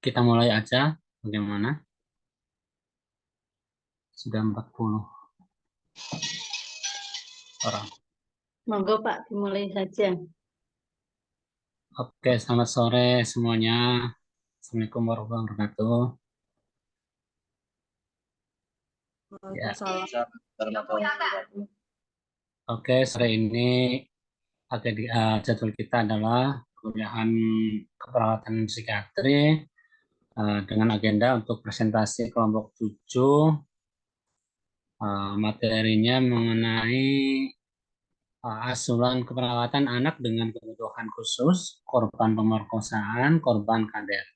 kita mulai aja. Bagaimana? Sudah 40 orang. Monggo Pak, dimulai saja. Oke, selamat sore semuanya. Assalamualaikum warahmatullahi wabarakatuh. Ya, oke, sore ini jadwal kita adalah kuliahan keperawatan psikiatri dengan agenda untuk presentasi kelompok 7. Materinya mengenai asuhan keperawatan anak dengan kebutuhan khusus, korban pemerkosaan, korban KDRT.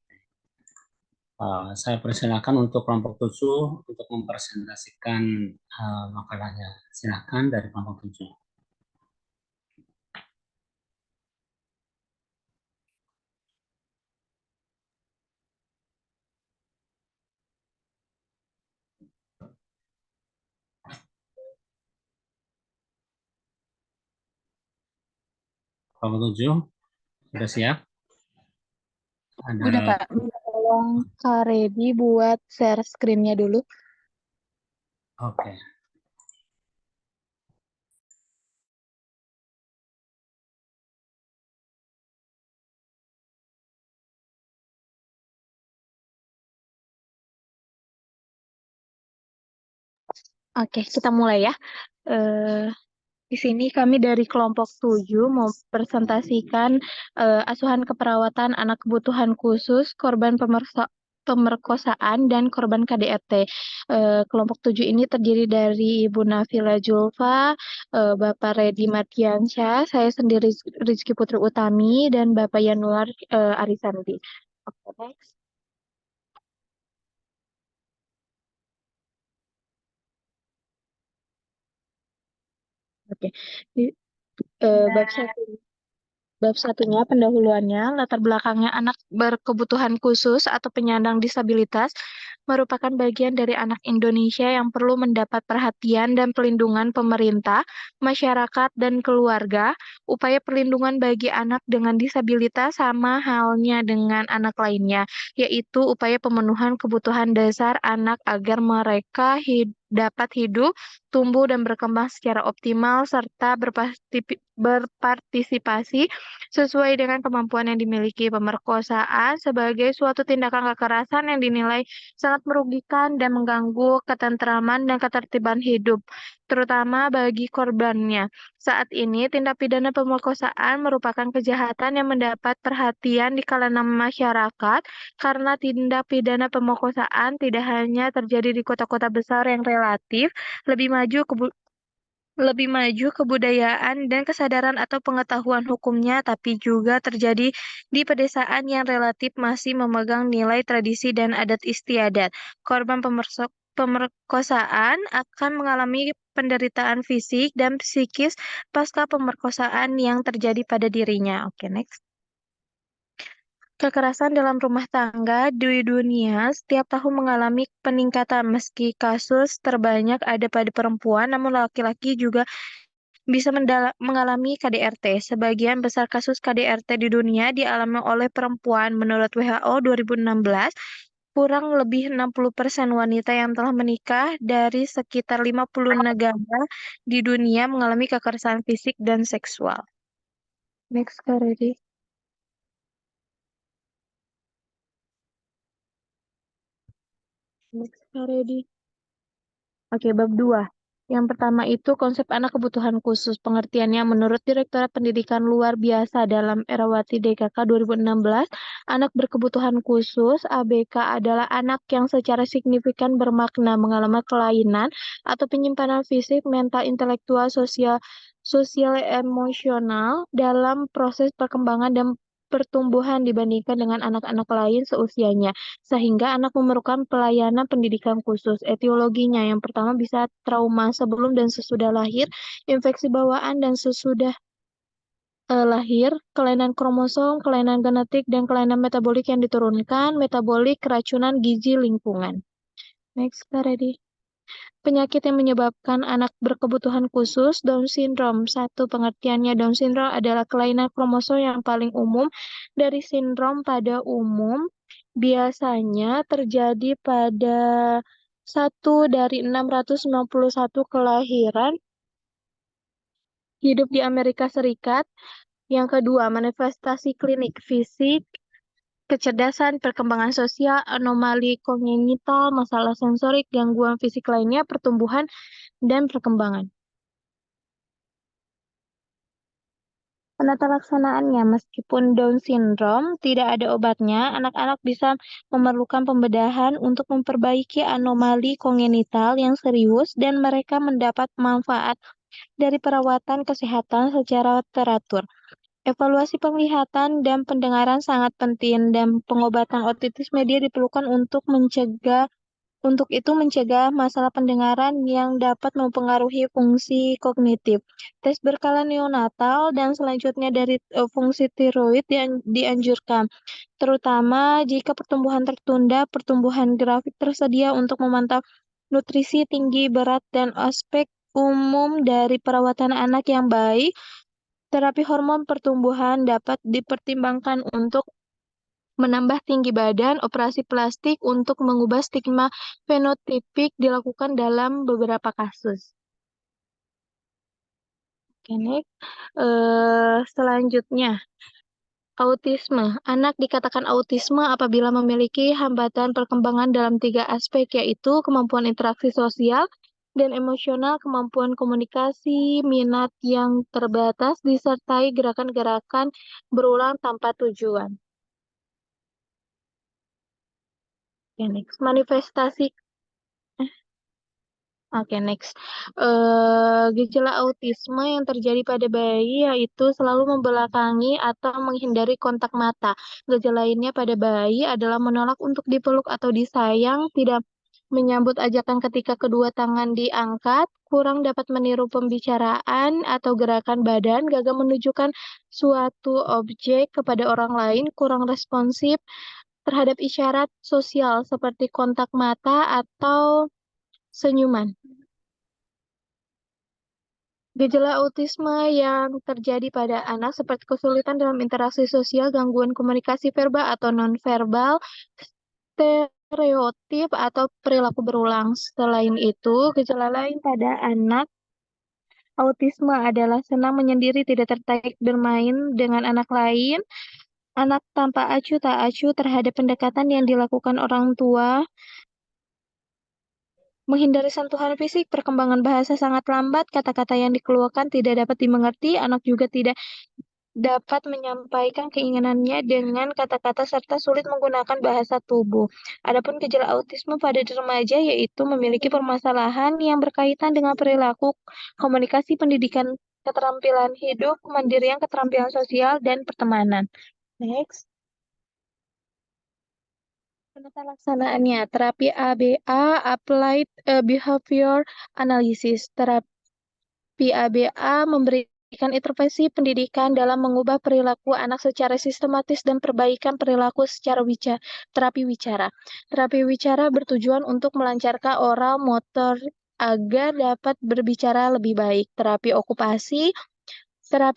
Saya persilakan untuk kelompok 7 untuk mempresentasikan makalahnya. Silakan dari kelompok 7. Kelompok 7 sudah siap? Udah Ada. Kak, minta tolong Kak Redi buat share screen-nya dulu. Oke. Oke, kita mulai ya. Eh, di sini kami dari kelompok 7 mau presentasikan asuhan keperawatan anak kebutuhan khusus, korban pemerkosaan, dan korban KDRT. Kelompok 7 ini terdiri dari Ibu Nafila Julfa, Bapak Redi Mardiansyah, saya sendiri Rizky Putri Utami, dan Bapak Yanuar Arisandi. Oke, next. Oke, bab satu. Bab satunya pendahuluannya, latar belakangnya anak berkebutuhan khusus atau penyandang disabilitas merupakan bagian dari anak Indonesia yang perlu mendapat perhatian dan pelindungan pemerintah, masyarakat, dan keluarga. Upaya perlindungan bagi anak dengan disabilitas sama halnya dengan anak lainnya, yaitu upaya pemenuhan kebutuhan dasar anak agar mereka dapat hidup, tumbuh, dan berkembang secara optimal, serta berpartisipasi sesuai dengan kemampuan yang dimiliki. Pemerkosaan sebagai suatu tindakan kekerasan yang dinilai sangat merugikan dan mengganggu ketentraman dan ketertiban hidup, terutama bagi korbannya. Saat ini, tindak pidana pemerkosaan merupakan kejahatan yang mendapat perhatian di kalangan masyarakat karena tindak pidana pemerkosaan tidak hanya terjadi di kota-kota besar yang relatif lebih maju kebudayaan dan kesadaran atau pengetahuan hukumnya, tapi juga terjadi di pedesaan yang relatif masih memegang nilai tradisi dan adat istiadat. Korban pemerkosaan akan mengalami penderitaan fisik dan psikis pasca pemerkosaan yang terjadi pada dirinya. Oke, next. Kekerasan dalam rumah tangga di dunia setiap tahun mengalami peningkatan meski kasus terbanyak ada pada perempuan, namun laki-laki juga bisa mengalami KDRT. Sebagian besar kasus KDRT di dunia dialami oleh perempuan. Menurut WHO 2016, kurang lebih 60% wanita yang telah menikah dari sekitar 50 negara di dunia mengalami kekerasan fisik dan seksual. Next, Kak Redi. Next, Kak Redi. Oke, bab 2. Yang pertama itu konsep anak kebutuhan khusus. Pengertiannya menurut Direktorat Pendidikan Luar Biasa dalam Erawati DKK 2016, anak berkebutuhan khusus (ABK) adalah anak yang secara signifikan bermakna mengalami kelainan atau penyimpanan fisik, mental, intelektual, sosial emosional dalam proses perkembangan dan pertumbuhan dibandingkan dengan anak-anak lain seusianya, sehingga anak memerlukan pelayanan pendidikan khusus. Etiologinya yang pertama bisa trauma sebelum dan sesudah lahir, infeksi bawaan dan sesudah lahir, kelainan kromosom, kelainan genetik, dan kelainan metabolik yang diturunkan, metabolik, keracunan, gizi, lingkungan. Next, Kak Redi. Penyakit yang menyebabkan anak berkebutuhan khusus, Down syndrome. Satu, pengertiannya Down syndrome adalah kelainan kromosom yang paling umum dari sindrom pada umum biasanya terjadi pada 1 dari 691 kelahiran hidup di Amerika Serikat. Yang kedua, manifestasi klinik fisik, kecerdasan, perkembangan sosial, anomali kongenital, masalah sensorik, gangguan fisik lainnya, pertumbuhan, dan perkembangan. Penata laksanaannya, meskipun Down syndrome tidak ada obatnya, anak-anak bisa memerlukan pembedahan untuk memperbaiki anomali kongenital yang serius dan mereka mendapat manfaat dari perawatan kesehatan secara teratur. Evaluasi penglihatan dan pendengaran sangat penting dan pengobatan otitisme dia diperlukan untuk itu mencegah masalah pendengaran yang dapat mempengaruhi fungsi kognitif. Tes berkala neonatal dan selanjutnya dari fungsi tiroid dianjurkan, terutama jika pertumbuhan tertunda, pertumbuhan grafik tersedia untuk memantau nutrisi tinggi, berat, dan aspek umum dari perawatan anak yang baik. Terapi hormon pertumbuhan dapat dipertimbangkan untuk menambah tinggi badan. Operasi plastik untuk mengubah stigma fenotipik dilakukan dalam beberapa kasus. Oke, next. Selanjutnya, autisme. Anak dikatakan autisme apabila memiliki hambatan perkembangan dalam 3 aspek, yaitu kemampuan interaksi sosial dan emosional, kemampuan komunikasi, minat yang terbatas, disertai gerakan-gerakan berulang tanpa tujuan. Oke, next. Manifestasi. Oke, next. Gejala autisme yang terjadi pada bayi yaitu selalu membelakangi atau menghindari kontak mata. Gejala lainnya pada bayi adalah menolak untuk dipeluk atau disayang, tidak menyambut ajakan ketika kedua tangan diangkat, kurang dapat meniru pembicaraan atau gerakan badan, gagal menunjukkan suatu objek kepada orang lain, kurang responsif terhadap isyarat sosial seperti kontak mata atau senyuman. Gejala autisme yang terjadi pada anak seperti kesulitan dalam interaksi sosial, gangguan komunikasi verbal atau nonverbal, stereotip atau perilaku berulang. Selain itu, gejala lain pada anak autisme adalah senang menyendiri, tidak tertarik bermain dengan anak lain, anak tanpa acuh tak acuh terhadap pendekatan yang dilakukan orang tua, menghindari sentuhan fisik, perkembangan bahasa sangat lambat, kata-kata yang dikeluarkan tidak dapat dimengerti, anak juga tidak dapat menyampaikan keinginannya dengan kata-kata serta sulit menggunakan bahasa tubuh. Adapun gejala autisme pada remaja yaitu memiliki permasalahan yang berkaitan dengan perilaku, komunikasi, pendidikan, keterampilan hidup, kemandirian, keterampilan sosial, dan pertemanan. Next. Penata laksanaannya, terapi ABA, Applied Behavior Analysis. Terapi ABA memberikan intervensi pendidikan dalam mengubah perilaku anak secara sistematis dan perbaikan perilaku secara terapi wicara. Terapi wicara bertujuan untuk melancarkan oral motor agar dapat berbicara lebih baik. Terapi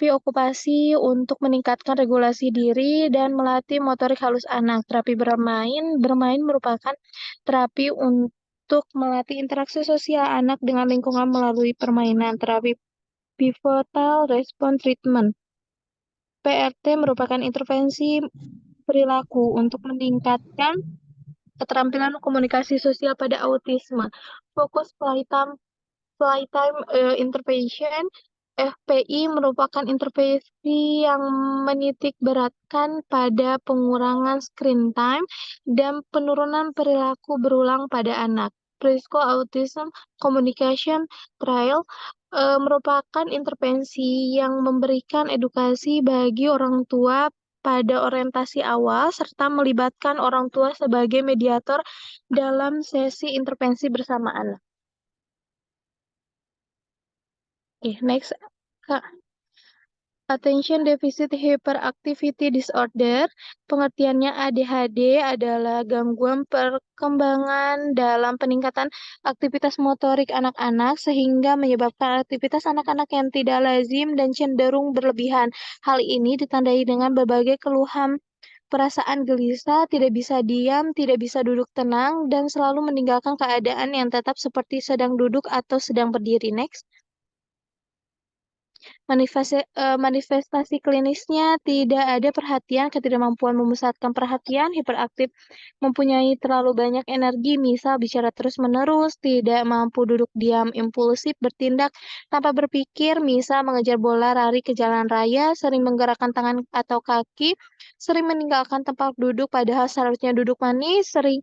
okupasi untuk meningkatkan regulasi diri dan melatih motorik halus anak. Terapi bermain merupakan terapi untuk melatih interaksi sosial anak dengan lingkungan melalui permainan. Terapi pivotal response treatment (PRT) merupakan intervensi perilaku untuk meningkatkan keterampilan komunikasi sosial pada autisme. Fokus Playtime Intervention (FPI) merupakan intervensi yang menitik beratkan pada pengurangan screen time dan penurunan perilaku berulang pada anak. Preschool Autism Communication Trial merupakan intervensi yang memberikan edukasi bagi orang tua pada orientasi awal serta melibatkan orang tua sebagai mediator dalam sesi intervensi bersama anak. Next, Kak. Attention Deficit Hyperactivity Disorder, pengertiannya ADHD adalah gangguan perkembangan dalam peningkatan aktivitas motorik anak-anak sehingga menyebabkan aktivitas anak-anak yang tidak lazim dan cenderung berlebihan. Hal ini ditandai dengan berbagai keluhan perasaan gelisah, tidak bisa diam, tidak bisa duduk tenang, dan selalu meninggalkan keadaan yang tetap seperti sedang duduk atau sedang berdiri. Next. Manifestasi klinisnya tidak ada perhatian, ketidakmampuan memusatkan perhatian, hiperaktif, mempunyai terlalu banyak energi, misal bicara terus-menerus, tidak mampu duduk diam, impulsif, bertindak tanpa berpikir, misal mengejar bola, lari ke jalan raya, sering menggerakkan tangan atau kaki, sering meninggalkan tempat duduk padahal seharusnya duduk manis, sering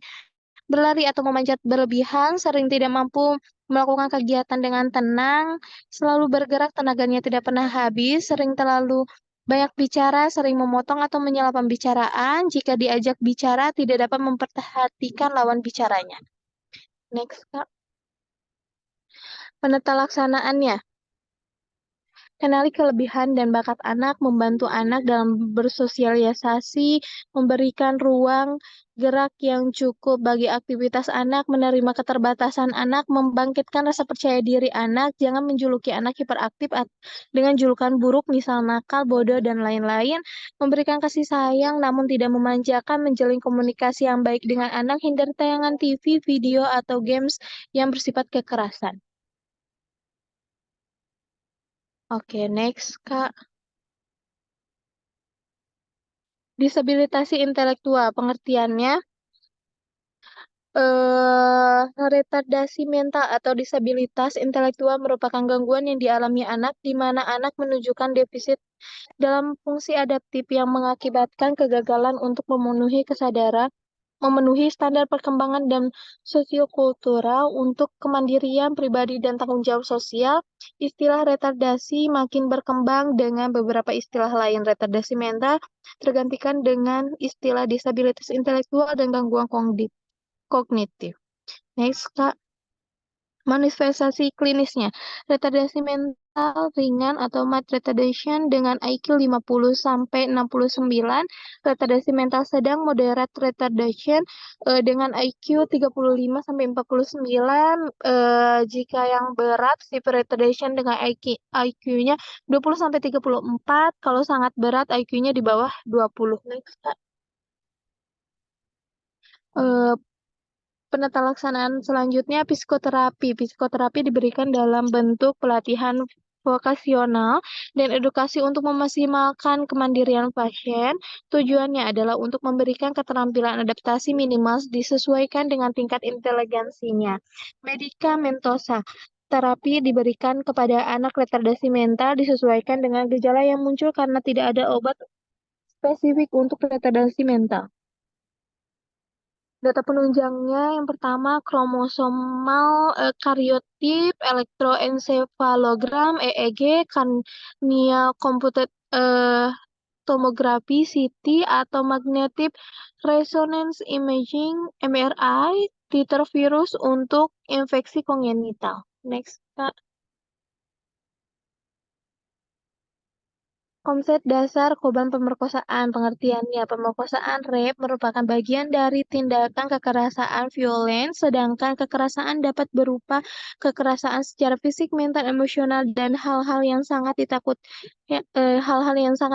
berlari atau memanjat berlebihan, sering tidak mampu melakukan kegiatan dengan tenang, selalu bergerak, tenaganya tidak pernah habis, sering terlalu banyak bicara, sering memotong atau menyela pembicaraan, jika diajak bicara tidak dapat memperhatikan lawan bicaranya. Next, Kak. Penata laksanaannya. Kenali kelebihan dan bakat anak, membantu anak dalam bersosialisasi, memberikan ruang gerak yang cukup bagi aktivitas anak, menerima keterbatasan anak, membangkitkan rasa percaya diri anak, jangan menjuluki anak hiperaktif dengan julukan buruk, misal nakal, bodoh, dan lain-lain, memberikan kasih sayang namun tidak memanjakan, menjalin komunikasi yang baik dengan anak, hindari tayangan TV, video, atau games yang bersifat kekerasan. Oke, next, Kak. Disabilitasi intelektual, pengertiannya retardasi mental atau disabilitas intelektual merupakan gangguan yang dialami anak di mana anak menunjukkan defisit dalam fungsi adaptif yang mengakibatkan kegagalan untuk memenuhi standar perkembangan dan sosiokultural untuk kemandirian pribadi dan tanggung jawab sosial. Istilah retardasi makin berkembang dengan beberapa istilah lain. Retardasi mental tergantikan dengan istilah disabilitas intelektual dan gangguan kognitif. Next, Kak. Manifestasi klinisnya, retardasi mental ringan atau mild retardation dengan IQ 50 sampai 69, retardasi mental sedang moderate retardation dengan IQ 35 sampai 49, jika yang berat severe retardation dengan IQ-nya 20 sampai 34, kalau sangat berat IQ-nya di bawah 20. Next, Kak. Eh, Penata laksanaan selanjutnya psikoterapi. Psikoterapi diberikan dalam bentuk pelatihan vokasional dan edukasi untuk memaksimalkan kemandirian pasien. Tujuannya adalah untuk memberikan keterampilan adaptasi minimal disesuaikan dengan tingkat inteligensinya. Medikamentosa. Terapi diberikan kepada anak retardasi mental disesuaikan dengan gejala yang muncul karena tidak ada obat spesifik untuk retardasi mental. Data penunjangnya yang pertama kromosomal, kariotip, elektroensefalogram, EEG, karnia computed tomografi, CT atau magnetic resonance imaging, MRI, titer virus untuk infeksi kongenital. Next, Kak. Konsep dasar korban pemerkosaan, pengertiannya pemerkosaan rape merupakan bagian dari tindakan kekerasan violen, sedangkan kekerasan dapat berupa kekerasan secara fisik, mental, emosional, dan hal-hal yang sangat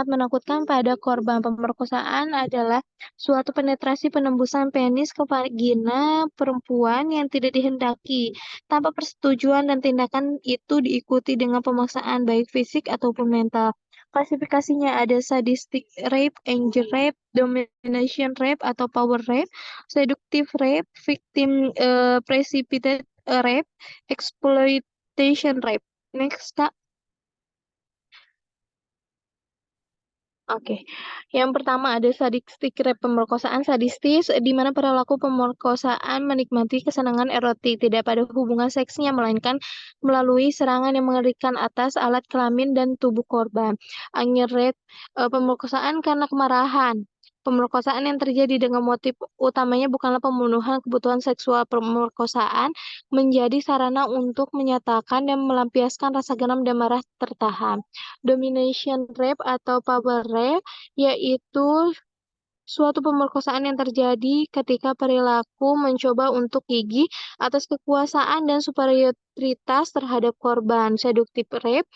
menakutkan pada korban pemerkosaan adalah suatu penetrasi penembusan penis ke vagina perempuan yang tidak dihendaki tanpa persetujuan dan tindakan itu diikuti dengan pemaksaan baik fisik ataupun mental. Klasifikasinya ada sadistic rape, anger rape, domination rape atau power rape, seductive rape, victim precipitate rape, exploitation rape. Next, Kak. Oke, yang pertama ada sadistic rape, pemerkosaan sadistis, di mana perilaku pemerkosaan menikmati kesenangan erotik, tidak pada hubungan seksnya, melainkan melalui serangan yang mengerikan atas alat kelamin dan tubuh korban. Anger rape, pemerkosaan karena kemarahan. Pemerkosaan yang terjadi dengan motif utamanya bukanlah pembunuhan, kebutuhan seksual. Pemerkosaan menjadi sarana untuk menyatakan dan melampiaskan rasa geram dan marah tertahan. Domination rape atau power rape yaitu suatu pemerkosaan yang terjadi ketika perilaku mencoba untuk gigih atas kekuasaan dan superioritas terhadap korban. Seductive rape,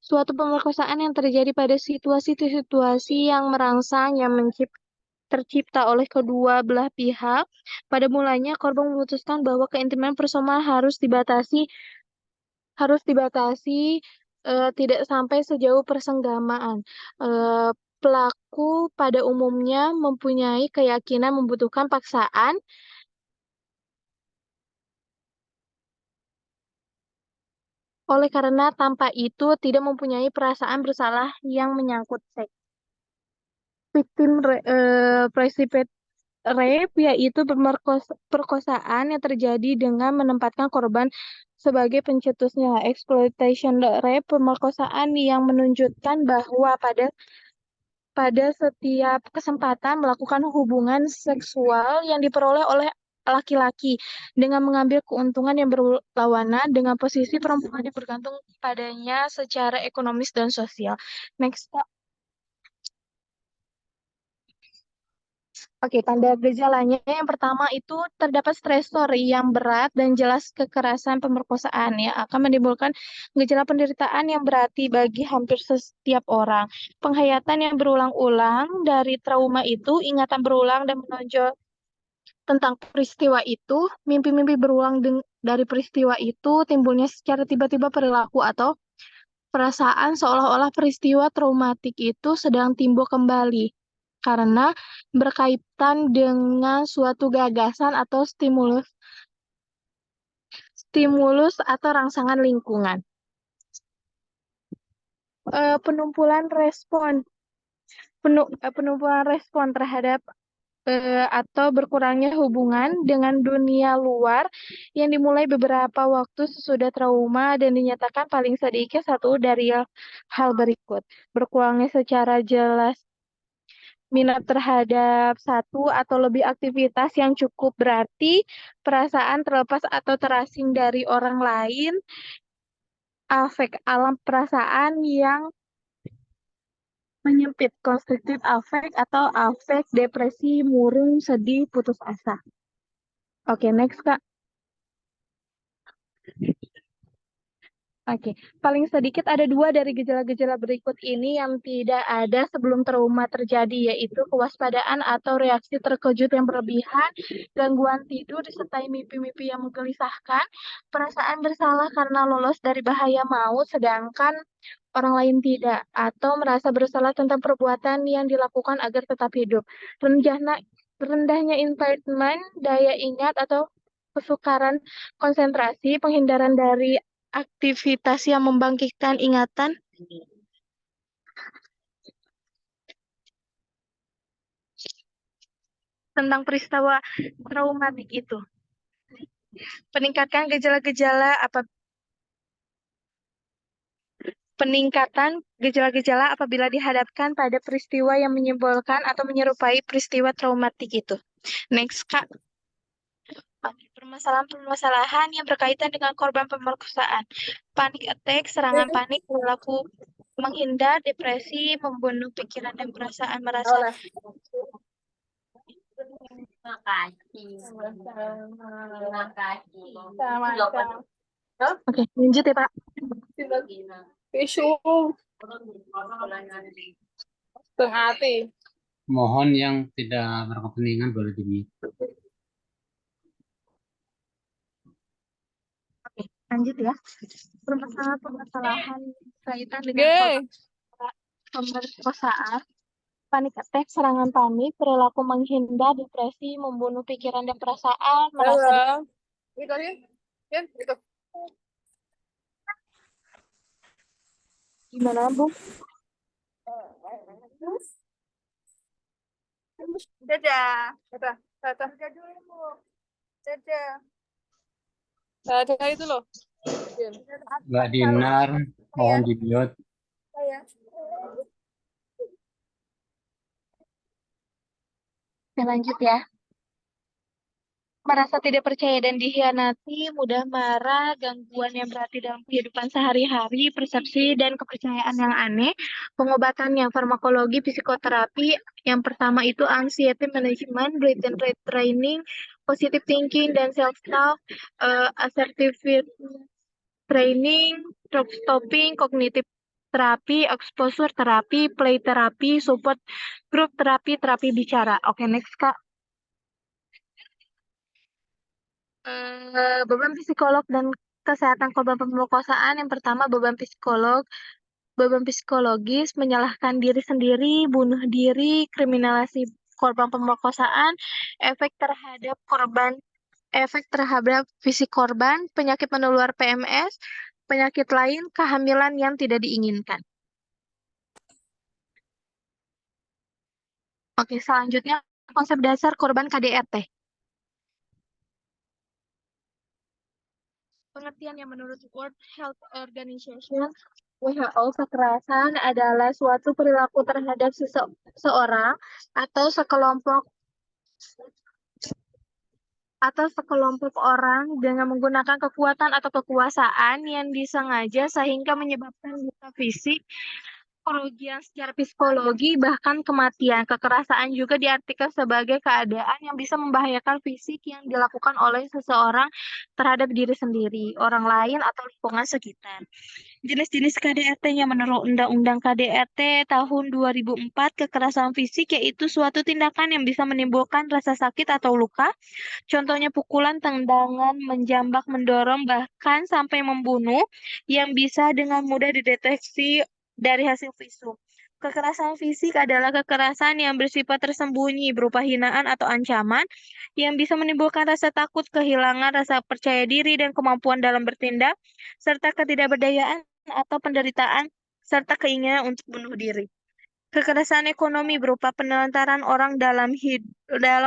suatu pemerkosaan yang terjadi pada situasi-situasi yang merangsang, yang tercipta oleh kedua belah pihak. Pada mulanya, korban memutuskan bahwa keintiman personal harus dibatasi tidak sampai sejauh persenggamaan. Eh, Pelaku pada umumnya mempunyai keyakinan membutuhkan paksaan oleh karena tanpa itu tidak mempunyai perasaan bersalah yang menyangkut seks. Precipitate rape yaitu perkosaan yang terjadi dengan menempatkan korban sebagai pencetusnya. Exploitation rape, pemerkosaan yang menunjukkan bahwa pada setiap kesempatan melakukan hubungan seksual yang diperoleh oleh laki-laki dengan mengambil keuntungan yang berlawanan dengan posisi perempuan yang bergantung padanya secara ekonomis dan sosial. Next, Kak. Oke, tanda gejalanya yang pertama itu terdapat stresor yang berat dan jelas kekerasan pemerkosaan ya akan menimbulkan gejala penderitaan yang berarti bagi hampir setiap orang. Penghayatan yang berulang-ulang dari trauma itu, ingatan berulang dan menonjol tentang peristiwa itu, mimpi-mimpi berulang dari peristiwa itu, timbulnya secara tiba-tiba perilaku atau perasaan seolah-olah peristiwa traumatik itu sedang timbul kembali karena berkaitan dengan suatu gagasan atau stimulus atau rangsangan lingkungan. Penumpulan respon terhadap atau berkurangnya hubungan dengan dunia luar yang dimulai beberapa waktu sesudah trauma dan dinyatakan paling sedikit satu dari hal berikut. Berkurangnya secara jelas minat terhadap satu atau lebih aktivitas yang cukup berarti, perasaan terlepas atau terasing dari orang lain, afek alam perasaan yang menyempit, konstriktif afek atau afek depresi, murung, sedih, putus asa. Oke, next, Kak. Oke, paling sedikit ada 2 dari gejala-gejala berikut ini yang tidak ada sebelum trauma terjadi, yaitu kewaspadaan atau reaksi terkejut yang berlebihan, gangguan tidur disertai mimpi-mimpi yang menggelisahkan, perasaan bersalah karena lolos dari bahaya maut, sedangkan orang lain tidak, atau merasa bersalah tentang perbuatan yang dilakukan agar tetap hidup. Rendahnya impairment, daya ingat atau kesukaran konsentrasi, penghindaran dari aktivitas yang membangkitkan ingatan tentang peristiwa traumatik itu. Peningkatan gejala-gejala apabila dihadapkan pada peristiwa yang menyimbolkan atau menyerupai peristiwa traumatik itu. Next, Kak. Permasalahan-permasalahan yang berkaitan dengan korban pemerkosaan. Panic attack, serangan panik, perilaku menghindar, depresi, membunuh pikiran dan perasaan merasa. Terima kasih. Terima kasih. Oke, lanjut ya, Pak. Tisu setengah hati. Mohon yang tidak berkepentingan boleh di-mute. Oke, lanjut ya. Permasalahan kaitan dengan pemerkosaan, panik attack, serangan panik, perilaku menghindar, depresi, membunuh pikiran dan perasaan, merasa Itu aja. Ya, itu. gimana, Bu? Dadah. Dadah. Dadah. Dadah dulu. Dadah. Dadah itu loh. Mbak Dinar, mohon di-mute. Oke, lanjut ya. Merasa tidak percaya dan dikhianati, mudah marah, gangguan yang berarti dalam kehidupan sehari-hari, persepsi dan kepercayaan yang aneh, pengobatan yang farmakologi, psikoterapi, yang pertama itu anxiety management, brain training, positive thinking dan self-talk, assertive training, drop stopping, cognitive terapi, exposure terapi, play terapi, support group terapi, terapi bicara. Oke, next Kak. Beban psikolog dan kesehatan korban pemerkosaan. Yang pertama, beban psikologis, menyalahkan diri sendiri, bunuh diri, kriminalisasi korban pemerkosaan, efek terhadap korban, efek terhadap fisik korban, penyakit menular PMS, penyakit lain, kehamilan yang tidak diinginkan. Oke, selanjutnya konsep dasar korban KDRT. Pengertian yang menurut World Health Organization, WHO, kekerasan adalah suatu perilaku terhadap seseorang atau sekelompok orang dengan menggunakan kekuatan atau kekuasaan yang disengaja sehingga menyebabkan luka fisik, kerugian secara psikologi, bahkan kematian. Kekerasan juga diartikan sebagai keadaan yang bisa membahayakan fisik yang dilakukan oleh seseorang terhadap diri sendiri, orang lain, atau lingkungan sekitar. Jenis-jenis KDRT yang menurut Undang-Undang KDRT tahun 2004, kekerasan fisik yaitu suatu tindakan yang bisa menimbulkan rasa sakit atau luka. Contohnya pukulan, tendangan, menjambak, mendorong, bahkan sampai membunuh yang bisa dengan mudah dideteksi dari hasil visum. Kekerasan fisik adalah kekerasan yang bersifat tersembunyi berupa hinaan atau ancaman yang bisa menimbulkan rasa takut, kehilangan rasa percaya diri dan kemampuan dalam bertindak, serta ketidakberdayaan atau penderitaan, serta keinginan untuk bunuh diri. Kekerasan ekonomi berupa penelantaran orang dalam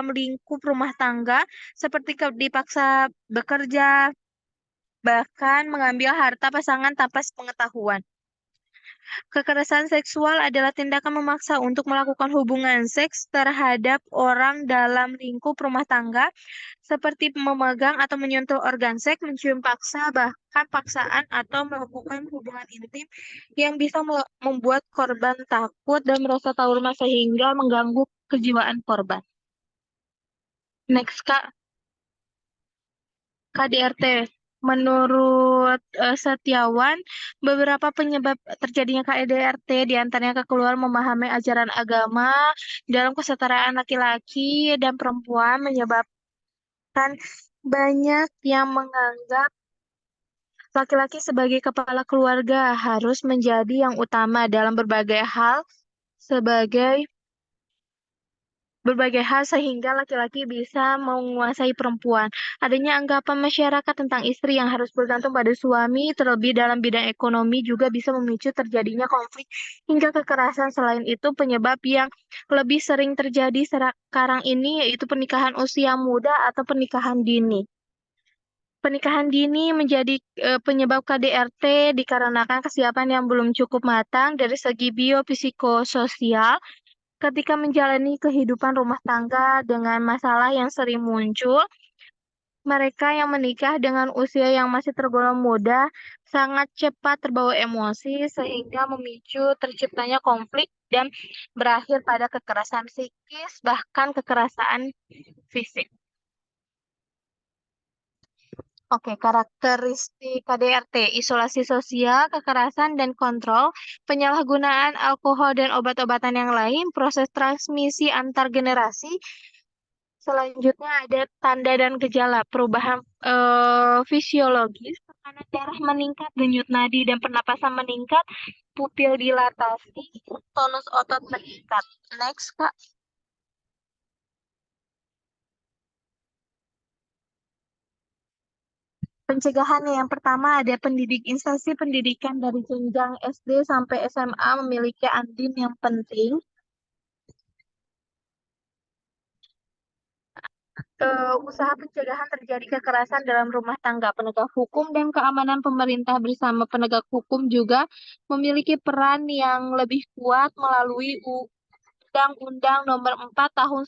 lingkup rumah tangga, seperti dipaksa bekerja, bahkan mengambil harta pasangan tanpa sepengetahuan. Kekerasan seksual adalah tindakan memaksa untuk melakukan hubungan seks terhadap orang dalam lingkup rumah tangga, seperti memegang atau menyentuh organ seks, mencium paksa, bahkan paksaan atau melakukan hubungan intim yang bisa membuat korban takut dan merasa trauma sehingga mengganggu kejiwaan korban. Next, Kak. KDRT. Menurut Setiawan, beberapa penyebab terjadinya KDRT diantaranya kekeluaran memahami ajaran agama dalam kesetaraan laki-laki dan perempuan menyebabkan banyak yang menganggap laki-laki sebagai kepala keluarga harus menjadi yang utama dalam berbagai hal sehingga laki-laki bisa menguasai perempuan. Adanya anggapan masyarakat tentang istri yang harus bergantung pada suami, terlebih dalam bidang ekonomi, juga bisa memicu terjadinya konflik hingga kekerasan. Selain itu, penyebab yang lebih sering terjadi sekarang ini yaitu pernikahan usia muda atau pernikahan dini. Pernikahan dini menjadi penyebab KDRT dikarenakan kesiapan yang belum cukup matang dari segi biopsikososial ketika menjalani kehidupan rumah tangga dengan masalah yang sering muncul. Mereka yang menikah dengan usia yang masih tergolong muda sangat cepat terbawa emosi sehingga memicu terciptanya konflik dan berakhir pada kekerasan psikis, bahkan kekerasan fisik. Oke, karakteristik KDRT, isolasi sosial, kekerasan dan kontrol, penyalahgunaan alkohol dan obat-obatan yang lain, proses transmisi antar generasi. Selanjutnya ada tanda dan gejala perubahan fisiologis, tekanan darah meningkat, denyut nadi dan pernapasan meningkat, pupil dilatasi, tonus otot meningkat. Next, Kak. Pencegahannya yang pertama ada instansi pendidikan dari jenjang SD sampai SMA memiliki andil yang penting. Usaha pencegahan terjadi kekerasan dalam rumah tangga, penegak hukum dan keamanan pemerintah bersama penegak hukum juga memiliki peran yang lebih kuat melalui Undang-Undang Nomor 4 Tahun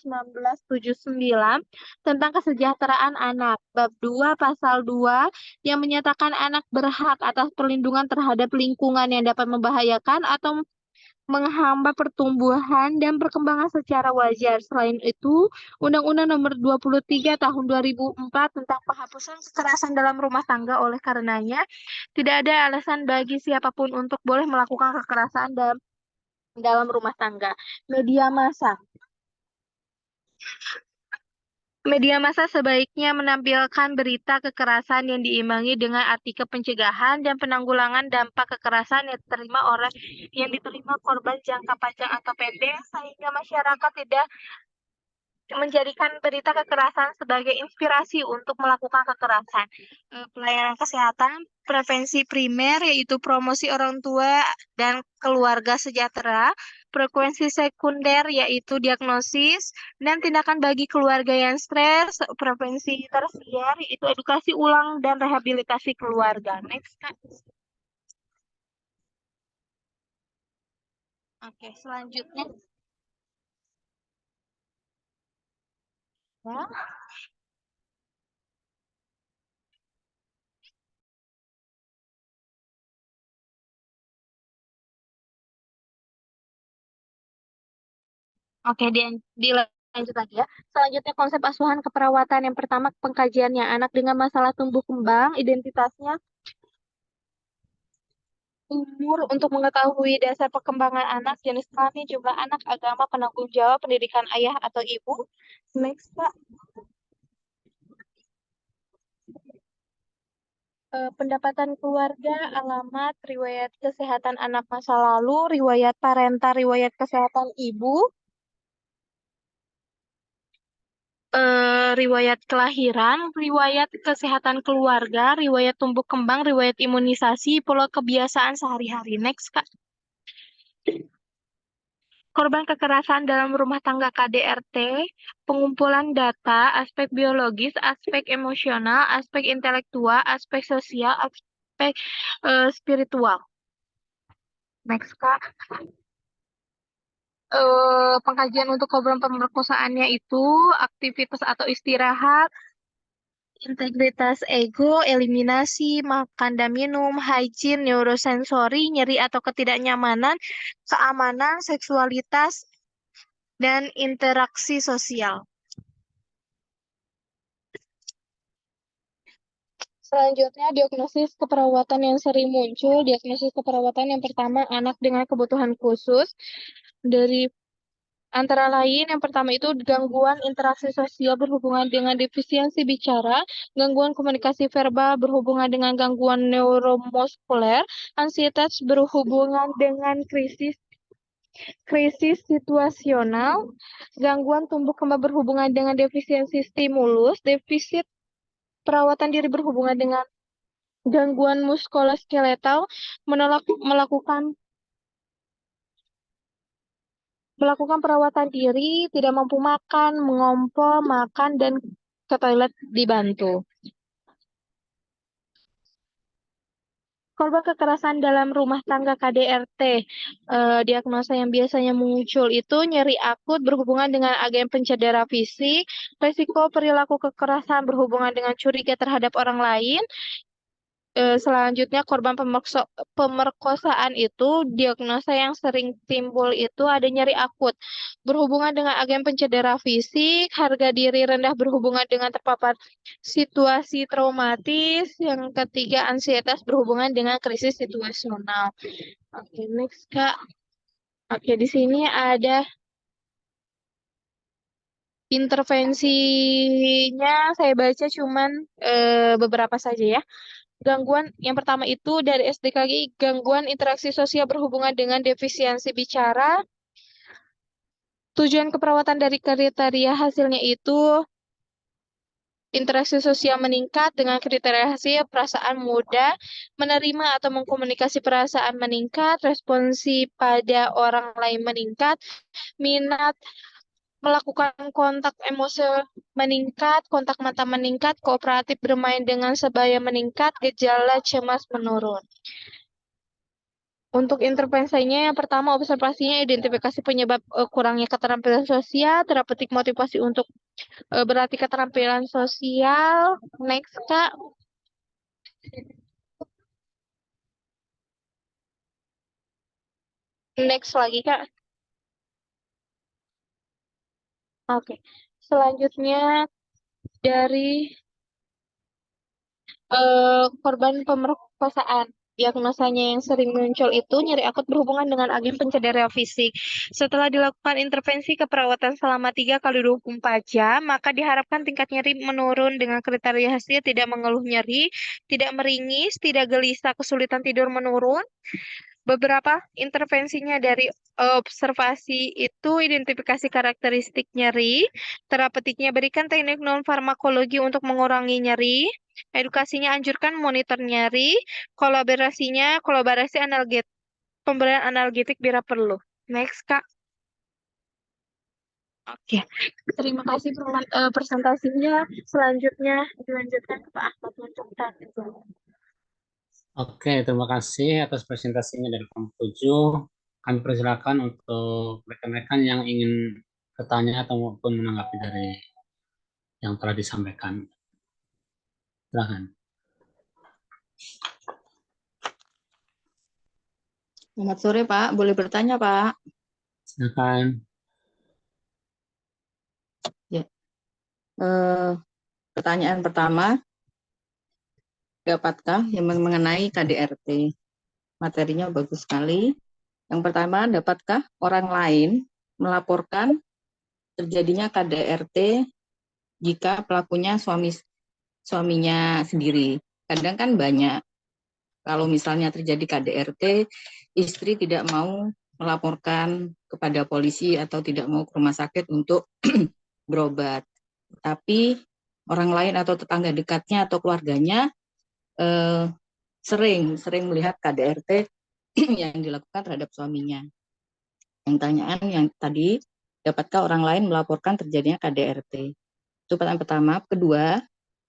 1979 tentang Kesejahteraan Anak, Bab 2 Pasal 2 yang menyatakan anak berhak atas perlindungan terhadap lingkungan yang dapat membahayakan atau menghambat pertumbuhan dan perkembangan secara wajar. Selain itu, Undang-Undang Nomor 23 Tahun 2004 tentang penghapusan kekerasan dalam rumah tangga oleh karenanya tidak ada alasan bagi siapapun untuk boleh melakukan kekerasan dalam rumah tangga. Media massa. Media massa sebaiknya menampilkan berita kekerasan yang diimbangi dengan artikel pencegahan dan penanggulangan dampak kekerasan yang diterima korban jangka panjang atau pendek, sehingga masyarakat tidak menjadikan berita kekerasan sebagai inspirasi untuk melakukan kekerasan. Pelayanan kesehatan, prevensi primer, yaitu promosi orang tua dan keluarga sejahtera, frekuensi sekunder, yaitu diagnosis, dan tindakan bagi keluarga yang stres, prevensi tersier, yaitu edukasi ulang dan rehabilitasi keluarga. Next, Kak. Oke, selanjutnya. Ya. Oke, dilanjut lagi ya. Selanjutnya konsep asuhan keperawatan. Yang pertama pengkajiannya anak dengan masalah tumbuh kembang, identitasnya, umur untuk mengetahui dasar perkembangan anak, jenis kelamin, jumlah anak, agama, penanggung jawab, pendidikan ayah atau ibu. Next, Kak. Pendapatan keluarga, alamat, riwayat kesehatan anak masa lalu, riwayat parental, riwayat kesehatan ibu, riwayat kelahiran, riwayat kesehatan keluarga, riwayat tumbuh kembang, riwayat imunisasi, pola kebiasaan sehari-hari. Next, Kak. Korban kekerasan dalam rumah tangga KDRT, pengumpulan data, aspek biologis, aspek emosional, aspek intelektual, aspek sosial, aspek spiritual. Next, Kak. Pengkajian untuk korban pemerkosaannya itu aktivitas atau istirahat, integritas ego, eliminasi, makan dan minum, hygiene, neurosensori, nyeri atau ketidaknyamanan, keamanan, seksualitas, dan interaksi sosial. Selanjutnya, diagnosis keperawatan yang sering muncul. Diagnosis keperawatan yang pertama, anak dengan kebutuhan khusus. Dari antara lain, yang pertama itu gangguan interaksi sosial berhubungan dengan defisiensi bicara, gangguan komunikasi verbal berhubungan dengan gangguan neuromuskuler, ansietas berhubungan dengan krisis situasional, gangguan tumbuh kembang berhubungan dengan defisiensi stimulus, defisit perawatan diri berhubungan dengan gangguan muskuloskeletal, melakukan perawatan diri, tidak mampu makan, mengompol, makan, dan ke toilet dibantu. Korban kekerasan dalam rumah tangga KDRT, diagnosa yang biasanya muncul itu nyeri akut berhubungan dengan agen pencedera fisik, resiko perilaku kekerasan berhubungan dengan curiga terhadap orang lain. Selanjutnya korban pemerkosaan itu diagnosa yang sering timbul itu ada nyeri akut berhubungan dengan agen pencedera fisik, harga diri rendah berhubungan dengan terpapar situasi traumatis, yang ketiga ansietas berhubungan dengan krisis situasional. Oke, next, Kak. Oke, di sini ada intervensinya, saya baca cuman beberapa saja ya. Gangguan yang pertama itu dari SDKG, gangguan interaksi sosial berhubungan dengan defisiensi bicara. Tujuan keperawatan dari kriteria hasilnya itu interaksi sosial meningkat dengan kriteria hasil, perasaan mudah, menerima atau mengkomunikasi perasaan meningkat, responsi pada orang lain meningkat, minat melakukan kontak emosi meningkat, kontak mata meningkat, kooperatif bermain dengan sebaya meningkat, gejala cemas menurun. Untuk intervensinya, yang pertama observasinya identifikasi penyebab kurangnya keterampilan sosial, terapeutik motivasi untuk berarti keterampilan sosial. Next, Kak. Next lagi, Kak. Oke. Selanjutnya dari korban pemerkosaan. Diagnosanya yang sering muncul itu nyeri akut berhubungan dengan agen pencedera fisik. Setelah dilakukan intervensi keperawatan selama 3 kali 24 jam, maka diharapkan tingkat nyeri menurun dengan kriteria hasil tidak mengeluh nyeri, tidak meringis, tidak gelisah, kesulitan tidur menurun. Beberapa intervensinya dari observasi itu identifikasi karakteristik nyeri, terapeutiknya berikan teknik non-farmakologi untuk mengurangi nyeri, edukasinya anjurkan monitor nyeri, kolaborasi analgetik, pemberian analgetik bila perlu. Next, Kak. Oke, terima kasih presentasinya. Selanjutnya dilanjutkan ke Pak Ahmad Munjuntan. Oke, terima kasih atas presentasinya dari kelompok 7. Kami persilakan untuk rekan-rekan yang ingin bertanya ataupun menanggapi dari yang telah disampaikan. Silakan. Selamat sore, Pak. Boleh bertanya, Pak? Silakan. Ya. Pertanyaan pertama, dapatkah yang mengenai KDRT? Materinya bagus sekali. Yang pertama, dapatkah orang lain melaporkan terjadinya KDRT jika pelakunya suaminya sendiri? Kadang kan banyak, kalau misalnya terjadi KDRT, istri tidak mau melaporkan kepada polisi atau tidak mau ke rumah sakit untuk berobat. Tapi orang lain atau tetangga dekatnya atau keluarganya sering melihat KDRT yang dilakukan terhadap suaminya. Yang tanyaan yang tadi, dapatkah orang lain melaporkan terjadinya KDRT? Itu pertanyaan pertama. Kedua,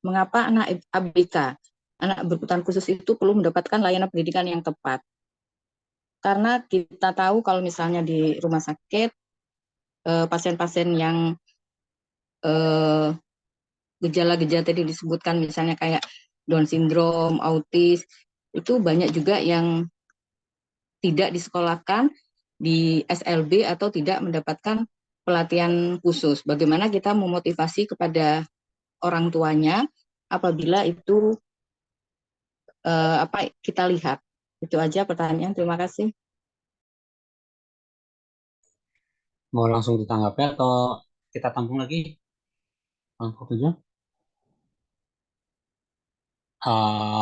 mengapa anak ABK, anak berkebutuhan khusus itu perlu mendapatkan layanan pendidikan yang tepat? Karena kita tahu kalau misalnya di rumah sakit, pasien-pasien yang gejala-gejala tadi disebutkan, misalnya kayak Down syndrome, autis, itu banyak juga yang tidak disekolahkan di SLB atau tidak mendapatkan pelatihan khusus. Bagaimana kita memotivasi kepada orang tuanya apabila itu apa kita lihat. Itu aja pertanyaan. Terima kasih. Mau langsung ditanggapi atau kita tampung lagi? Kelompok 7.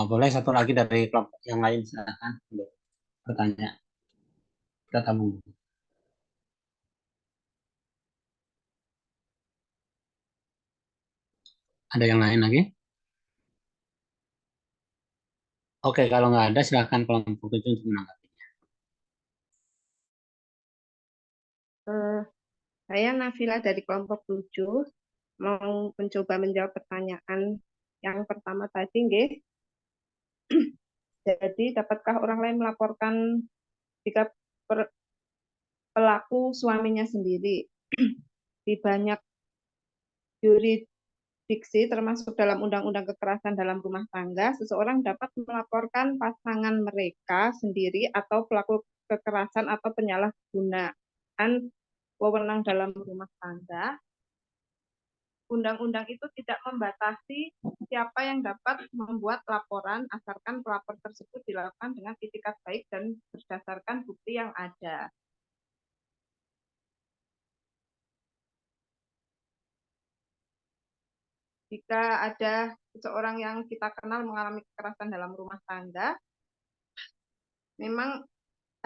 Boleh satu lagi dari kelompok yang lain, silakan untuk bertanya. Kita tampung. Ada yang lain lagi? Oke, kalau nggak ada, silakan kelompok 7 untuk menanggapi. Saya Nafila dari kelompok 7 mau mencoba menjawab pertanyaan yang pertama tadi, nggih. Jadi, dapatkah orang lain melaporkan jika pelaku suaminya sendiri? Di banyak jurisdiksi, termasuk dalam Undang-Undang Kekerasan dalam Rumah Tangga, seseorang dapat melaporkan pasangan mereka sendiri atau pelaku kekerasan atau penyalahgunaan wewenang dalam rumah tangga. Undang-undang itu tidak membatasi siapa yang dapat membuat laporan, asalkan pelapor tersebut dilakukan dengan itikat baik dan berdasarkan bukti yang ada. Jika ada seseorang yang kita kenal mengalami kekerasan dalam rumah tangga, memang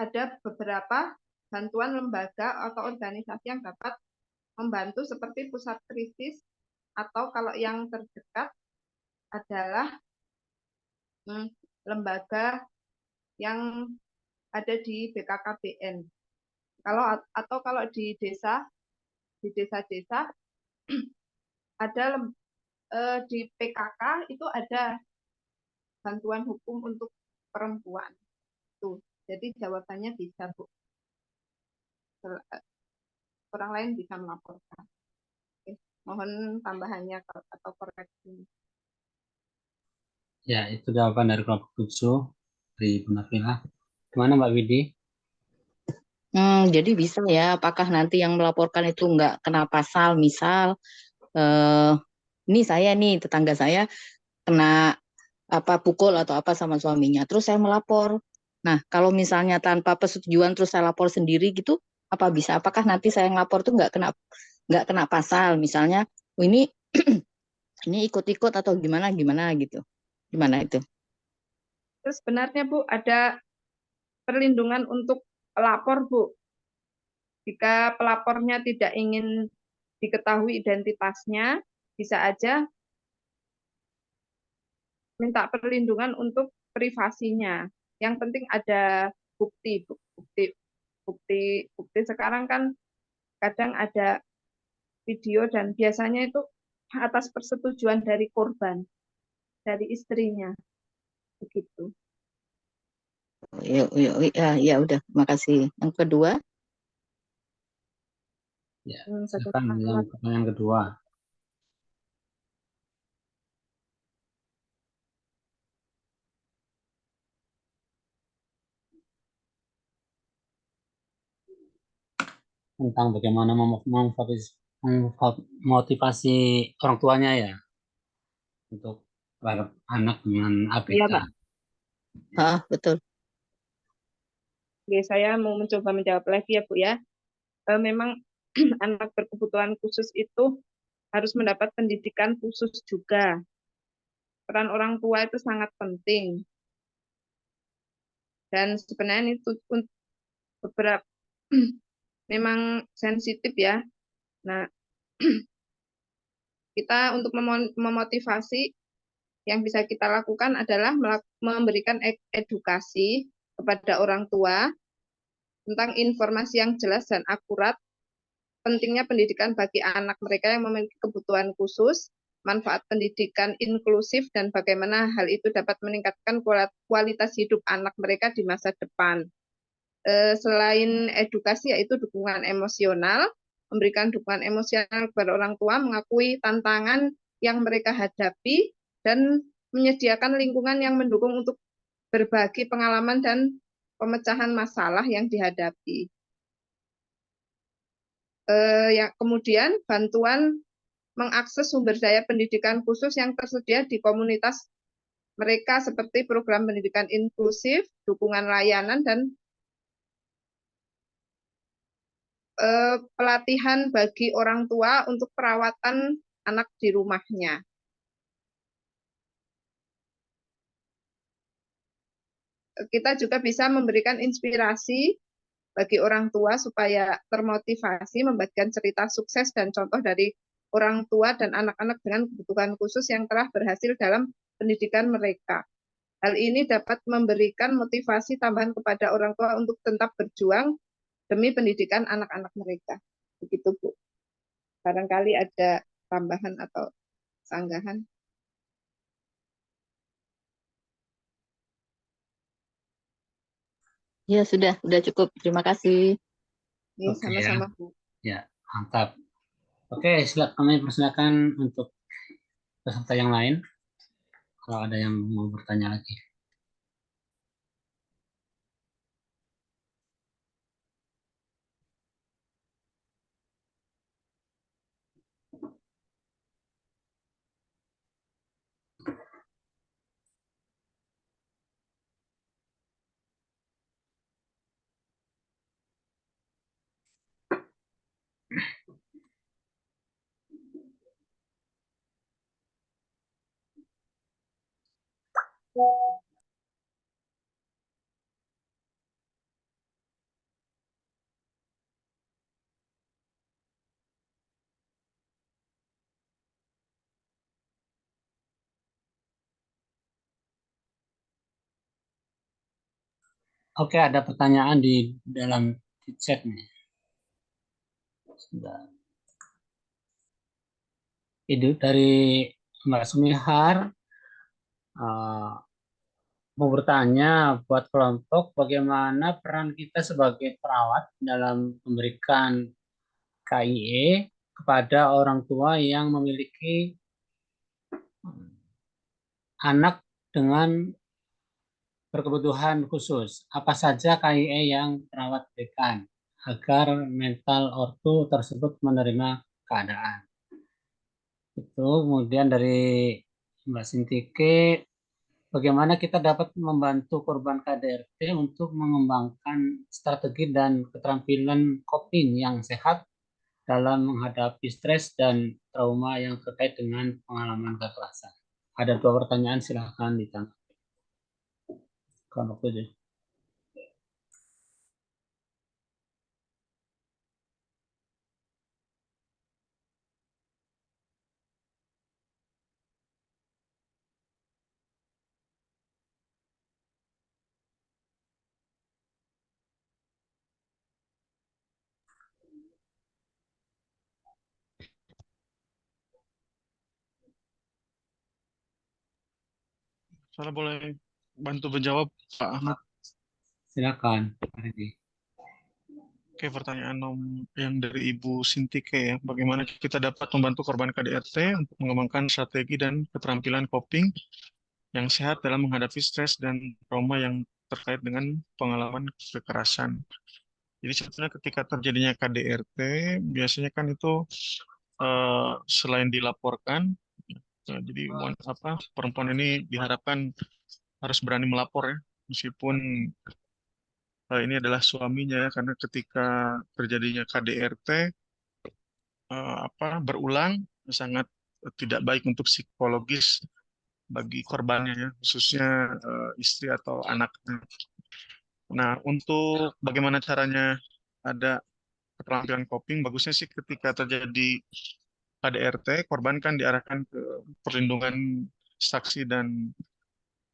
ada beberapa bantuan lembaga atau organisasi yang dapat membantu seperti pusat krisis, atau kalau yang terdekat adalah lembaga yang ada di BKKBN. Kalau di desa-desa ada di PKK itu ada bantuan hukum untuk perempuan. Tuh. Jadi jawabannya bisa, Bu. Orang lain bisa melaporkan. Oke. Mohon tambahannya atau koreksi. Ya, itu jawaban dari kelompok 7 dari Bu Nafila. Gimana Mbak Widi? Jadi bisa ya, apakah nanti yang melaporkan itu nggak kena pasal, misal eh, ini saya nih, tetangga saya kena apa pukul atau apa sama suaminya, terus saya melapor. Nah, kalau misalnya tanpa persetujuan terus saya lapor sendiri gitu, apa bisa? Apakah nanti saya ngelapor tuh nggak kena pasal, misalnya "Oh, ini ikut-ikut atau gimana gimana gitu, gimana itu?" Terus sebenarnya Bu, ada perlindungan untuk pelapor Bu. Jika pelapornya tidak ingin diketahui identitasnya, bisa aja minta perlindungan untuk privasinya. Yang penting ada bukti, bukti sekarang kan kadang ada video dan biasanya itu atas persetujuan dari korban, dari istrinya, begitu. Ya udah, makasih. Yang kedua, Ya, Satu silakan yang pertanyaan kedua. Tentang bagaimana memotivasi orang tuanya ya untuk terhadap anak dengan Iya, ABK. Pak. betul. Oke, saya mau mencoba menjawab lagi ya, Bu ya. Memang anak berkebutuhan khusus itu harus mendapat pendidikan khusus juga. Peran orang tua itu sangat penting. Dan sebenarnya itu beberapa memang sensitif ya. Nah, kita untuk memotivasi yang bisa kita lakukan adalah memberikan edukasi kepada orang tua tentang informasi yang jelas dan akurat, pentingnya pendidikan bagi anak mereka yang memiliki kebutuhan khusus, manfaat pendidikan inklusif, dan bagaimana hal itu dapat meningkatkan kualitas hidup anak mereka di masa depan. Selain edukasi, yaitu dukungan emosional, memberikan dukungan emosional kepada orang tua, mengakui tantangan yang mereka hadapi, dan menyediakan lingkungan yang mendukung untuk berbagi pengalaman dan pemecahan masalah yang dihadapi. Kemudian bantuan mengakses sumber daya pendidikan khusus yang tersedia di komunitas mereka seperti program pendidikan inklusif, dukungan layanan, dan pelatihan bagi orang tua untuk perawatan anak di rumahnya. Kita juga bisa memberikan inspirasi bagi orang tua supaya termotivasi membagikan cerita sukses dan contoh dari orang tua dan anak-anak dengan kebutuhan khusus yang telah berhasil dalam pendidikan mereka. Hal ini dapat memberikan motivasi tambahan kepada orang tua untuk tetap berjuang demi pendidikan anak-anak mereka. Begitu, Bu. Barangkali ada tambahan atau sanggahan. Ya sudah cukup. Terima kasih. Ya, Oke ya. sama-sama, Bu. Ya, mantap. Oke, kami persilakan untuk peserta yang lain kalau ada yang mau bertanya lagi. Oke, ada pertanyaan di dalam chat nih. Sudah. Itu dari Mbak Sumihar mau bertanya buat kelompok bagaimana peran kita sebagai perawat dalam memberikan KIE kepada orang tua yang memiliki anak dengan berkebutuhan khusus. Apa saja KIE yang perawat berikan? agar mental ortu tersebut menerima keadaan. Itu kemudian dari Mbak Sintike, bagaimana kita dapat membantu korban KDRT untuk mengembangkan strategi dan keterampilan coping yang sehat dalam menghadapi stres dan trauma yang terkait dengan pengalaman kekerasan. Ada dua pertanyaan, silahkan ditanggapi. Kalau waktu itu. Saya boleh bantu menjawab, Pak Ahmad. Silakan, Pak Ridi. Oke, pertanyaan yang dari Ibu Sintike ya. Bagaimana kita dapat membantu korban KDRT untuk mengembangkan strategi dan keterampilan coping yang sehat dalam menghadapi stres dan trauma yang terkait dengan pengalaman kekerasan. Jadi sebetulnya ketika terjadinya KDRT, biasanya kan itu selain dilaporkan, jadi perempuan ini diharapkan harus berani melapor ya, meskipun ini adalah suaminya ya, karena ketika terjadinya KDRT berulang sangat tidak baik untuk psikologis bagi korbannya ya, khususnya istri atau anak. Nah, untuk bagaimana caranya ada keterampilan coping, bagusnya sih ketika terjadi KDRT, korban kan diarahkan ke perlindungan saksi dan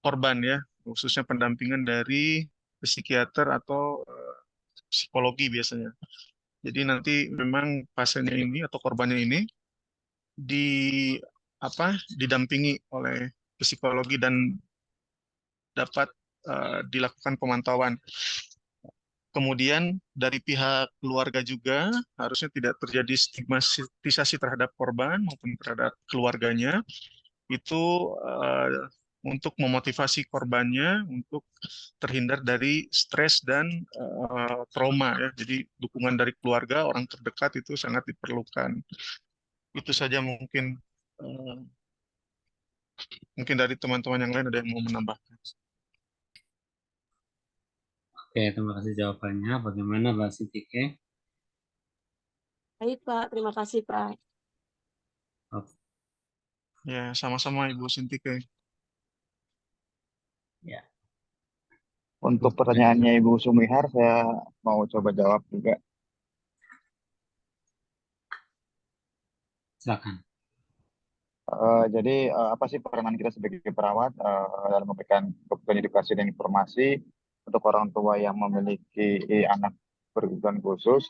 korban ya, khususnya pendampingan dari psikiater atau psikologi biasanya. Jadi nanti memang pasiennya ini atau korbannya ini di didampingi oleh psikologi dan dapat dilakukan pemantauan. Kemudian dari pihak keluarga juga harusnya tidak terjadi stigmatisasi terhadap korban maupun terhadap keluarganya. Itu untuk memotivasi korbannya untuk terhindar dari stres dan trauma ya. Jadi dukungan dari keluarga, orang terdekat itu sangat diperlukan. Itu saja mungkin mungkin dari teman-teman yang lain ada yang mau menambahkan. Oke, terima kasih jawabannya. Bagaimana Mbak Sintike? Baik, Pak. Terima kasih, Pak. Oke. Ya, sama-sama Ibu Sintike. Ya. Untuk pertanyaannya Ibu Sumihar, saya mau coba jawab juga. Silakan. Jadi apa sih peranan kita sebagai perawat dalam memberikan kebutuhan edukasi dan informasi untuk orang tua yang memiliki anak berkebutuhan khusus?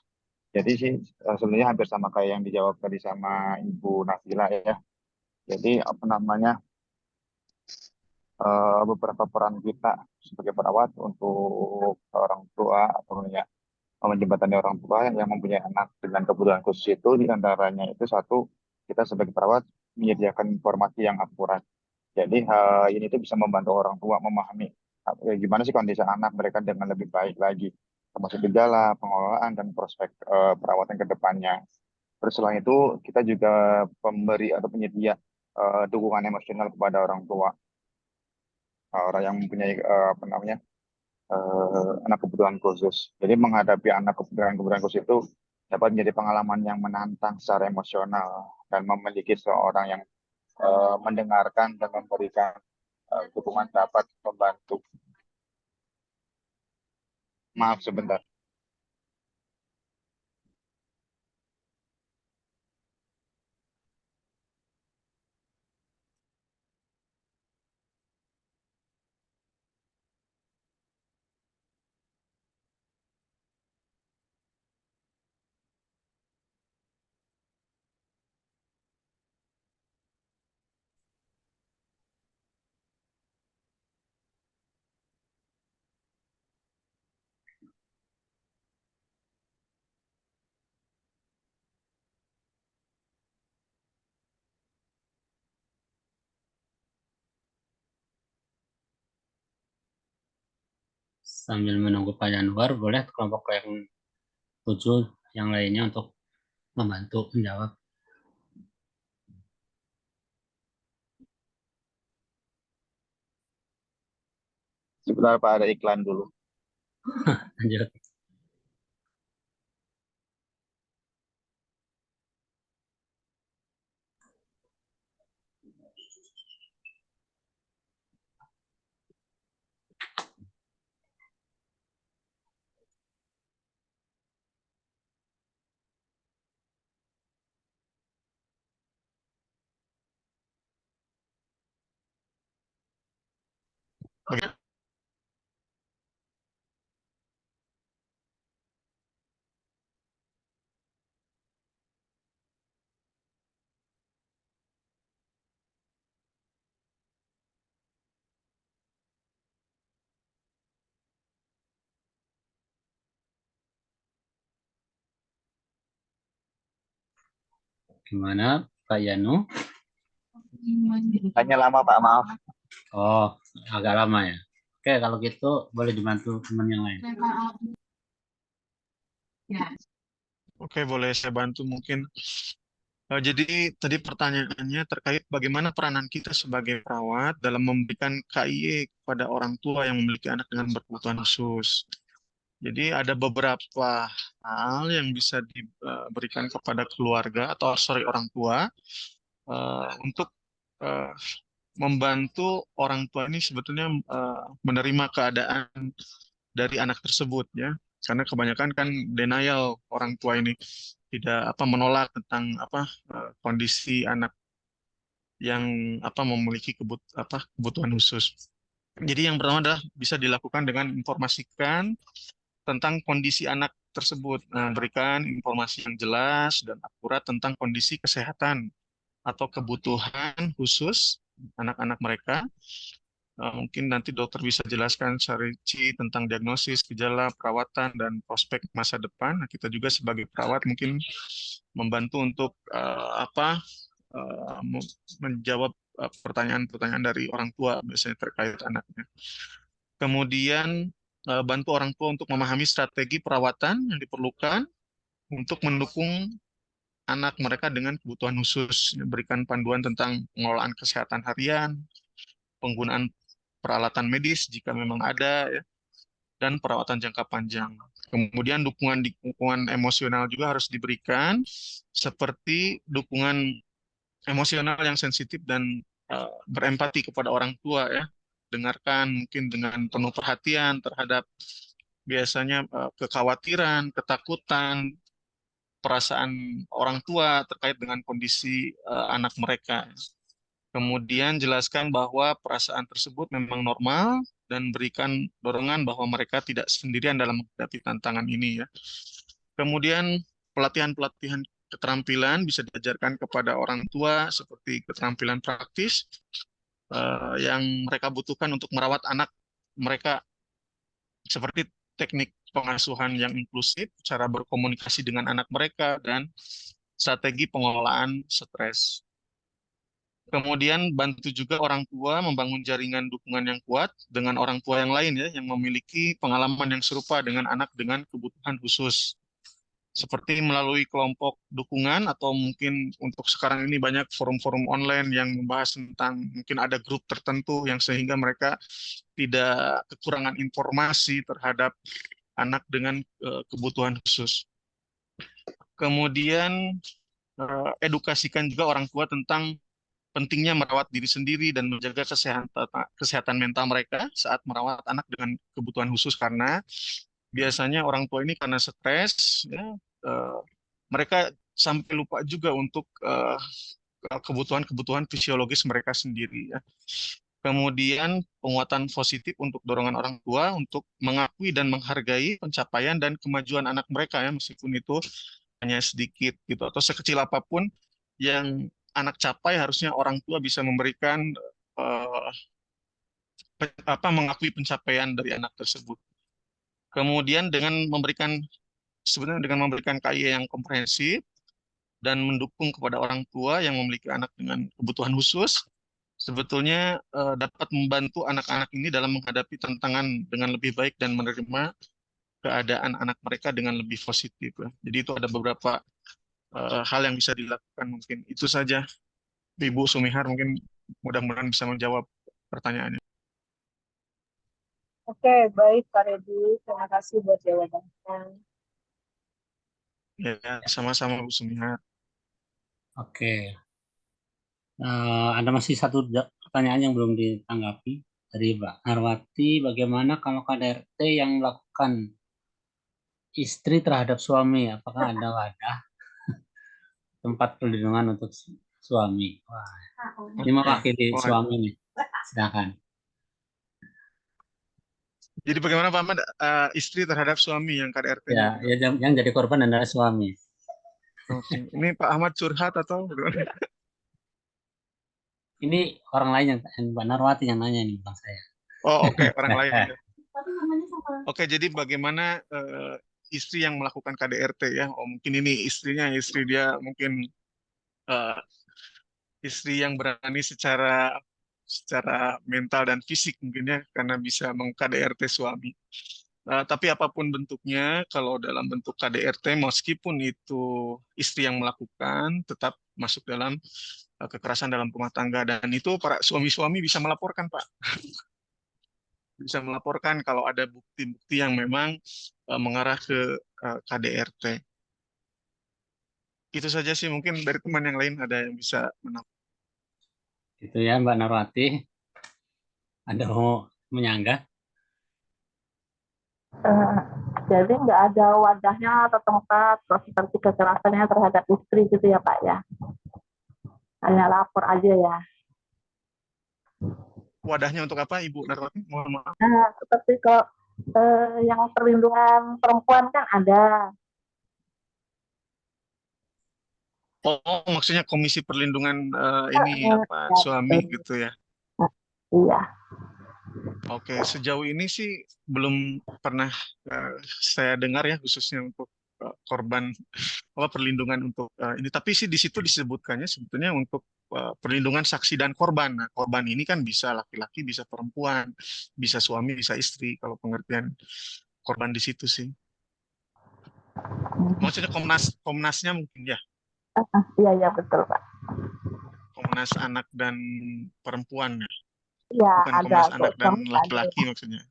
Jadi sih sebenarnya hampir sama kayak yang dijawab tadi sama Ibu Nafila ya. Jadi apa namanya beberapa peran kita sebagai perawat untuk orang tua atau ya menjembatani orang tua yang mempunyai anak dengan kebutuhan khusus itu diantaranya itu satu, kita sebagai perawat menyediakan informasi yang akurat. Jadi hal ini tuh bisa membantu orang tua memahami gimana sih kondisi anak mereka dengan lebih baik lagi, termasuk gejala, pengelolaan dan prospek perawatan ke depannya. Terus selain itu kita juga pemberi atau penyedia dukungan emosional kepada orang tua, orang yang mempunyai apa namanya anak kebutuhan khusus. Jadi menghadapi anak kebutuhan khusus itu dapat menjadi pengalaman yang menantang secara emosional dan memiliki seorang yang mendengarkan dan memberikan dukungan dapat membantu. Maaf sebentar. Sambil menunggu Pak Januar, boleh kelompok yang tujuh yang lainnya untuk membantu menjawab. Sebentar Pak, ada iklan dulu. Lanjut. Oke. Gimana Pak Yanu? Hanya lama Pak, maaf. Oh, agak lama ya. Oke, kalau gitu boleh dibantu teman yang lain. Oke, boleh saya bantu mungkin. Jadi tadi pertanyaannya terkait bagaimana peranan kita sebagai perawat dalam memberikan KIE kepada orang tua yang memiliki anak dengan berkebutuhan khusus. Jadi ada beberapa hal yang bisa diberikan kepada keluarga atau orang tua untuk eh, membantu orang tua ini sebetulnya menerima keadaan dari anak tersebut ya. Karena kebanyakan kan denial orang tua ini tidak menolak tentang kondisi anak yang memiliki kebutuhan khusus. Jadi yang pertama adalah bisa dilakukan dengan informasikan tentang kondisi anak tersebut. Nah, berikan informasi yang jelas dan akurat tentang kondisi kesehatan atau kebutuhan khusus anak-anak mereka. Mungkin nanti dokter bisa jelaskan secara rinci tentang diagnosis, gejala, perawatan, dan prospek masa depan. Nah, kita juga sebagai perawat mungkin membantu untuk menjawab pertanyaan-pertanyaan dari orang tua biasanya terkait anaknya. Kemudian bantu orang tua untuk memahami strategi perawatan yang diperlukan untuk mendukung anak mereka dengan kebutuhan khusus. Berikan panduan tentang pengelolaan kesehatan harian, penggunaan peralatan medis jika memang ada, ya, dan perawatan jangka panjang. Kemudian dukungan emosional juga harus diberikan, seperti dukungan emosional yang sensitif dan berempati kepada orang tua ya. Dengarkan mungkin dengan penuh perhatian terhadap biasanya kekhawatiran, ketakutan, perasaan orang tua terkait dengan kondisi anak mereka. Kemudian jelaskan bahwa perasaan tersebut memang normal dan berikan dorongan bahwa mereka tidak sendirian dalam menghadapi tantangan ini ya. Kemudian pelatihan-pelatihan keterampilan bisa diajarkan kepada orang tua seperti keterampilan praktis yang mereka butuhkan untuk merawat anak mereka, seperti teknik pengasuhan yang inklusif, cara berkomunikasi dengan anak mereka, dan strategi pengelolaan stres. Kemudian bantu juga orang tua membangun jaringan dukungan yang kuat dengan orang tua yang lain ya, yang memiliki pengalaman yang serupa dengan anak dengan kebutuhan khusus. Seperti melalui kelompok dukungan atau mungkin untuk sekarang ini banyak forum-forum online yang membahas tentang mungkin ada grup tertentu yang sehingga mereka tidak kekurangan informasi terhadap anak dengan kebutuhan khusus. Kemudian edukasikan juga orang tua tentang pentingnya merawat diri sendiri dan menjaga kesehatan mental mereka saat merawat anak dengan kebutuhan khusus, karena biasanya orang tua ini karena stres ya, mereka sampai lupa juga untuk kebutuhan-kebutuhan fisiologis mereka sendiri ya. Kemudian penguatan positif untuk dorongan orang tua untuk mengakui dan menghargai pencapaian dan kemajuan anak mereka ya, meskipun itu hanya sedikit gitu atau sekecil apapun yang anak capai, harusnya orang tua bisa memberikan mengakui pencapaian dari anak tersebut. Kemudian sebenarnya dengan memberikan KIE yang komprehensif dan mendukung kepada orang tua yang memiliki anak dengan kebutuhan khusus, sebetulnya dapat membantu anak-anak ini dalam menghadapi tantangan dengan lebih baik dan menerima keadaan anak mereka dengan lebih positif ya. Jadi itu ada beberapa hal yang bisa dilakukan mungkin. Itu saja Ibu Sumihar, mungkin mudah-mudahan bisa menjawab pertanyaannya. Oke, baik Pak Redi. Terima kasih buat jawabannya. Ya, sama-sama Bu Sumihar. Oke. Ada masih satu pertanyaan yang belum ditanggapi dari Mbak Narwati. Bagaimana kalau KDRT yang melakukan istri terhadap suami? Apakah ada wadah tempat perlindungan untuk suami? Wah, ini mewakili Wah, suami nih. Silakan. jadi bagaimana Pak Ahmad, istri terhadap suami yang KDRT-nya? Ya, yang jadi korban adalah suami. Oke. Ini Pak Ahmad curhat atau bagaimana? Ini orang lain yang Mbak Narwati yang nanya ini, bukan saya. Oh, oke, orang lain. Oke, jadi bagaimana istri yang melakukan KDRT ya? Oh, mungkin ini istri dia mungkin eh, istri yang berani secara mental dan fisik mungkin ya, karena bisa meng-KDRT suami. Tapi apapun bentuknya, kalau dalam bentuk KDRT, meskipun itu istri yang melakukan, tetap masuk dalam kekerasan dalam rumah tangga. Dan itu para suami-suami bisa melaporkan, Pak. Bisa melaporkan kalau ada bukti-bukti yang memang mengarah ke KDRT. Itu saja sih, mungkin dari teman yang lain ada yang bisa menambah. Itu ya Mbak Narwati. Ada mau menyanggah? Jadi nggak ada wadahnya atau tempat seperti kekerasannya terhadap istri gitu ya Pak ya? Hanya lapor aja ya. Wadahnya untuk apa, Ibu Narwati? Mohon maaf. Nah, seperti kalau yang perlindungan perempuan kan ada. Oh, maksudnya Komisi Perlindungan ini apa suami gitu ya? Iya. Oke, sejauh ini sih belum pernah saya dengar ya, khususnya untuk korban apa perlindungan untuk ini. Tapi sih di situ disebutkannya sebetulnya untuk perlindungan saksi dan korban. Nah, korban ini kan bisa laki-laki, bisa perempuan, bisa suami, bisa istri. Kalau pengertian korban di situ sih. Maksudnya Komnasnya mungkin ya. Iya betul Pak. Komnas Anak dan Perempuan ya. Iya Bukan ada. Komnas Anak dan Suami ada. Laki-laki maksudnya.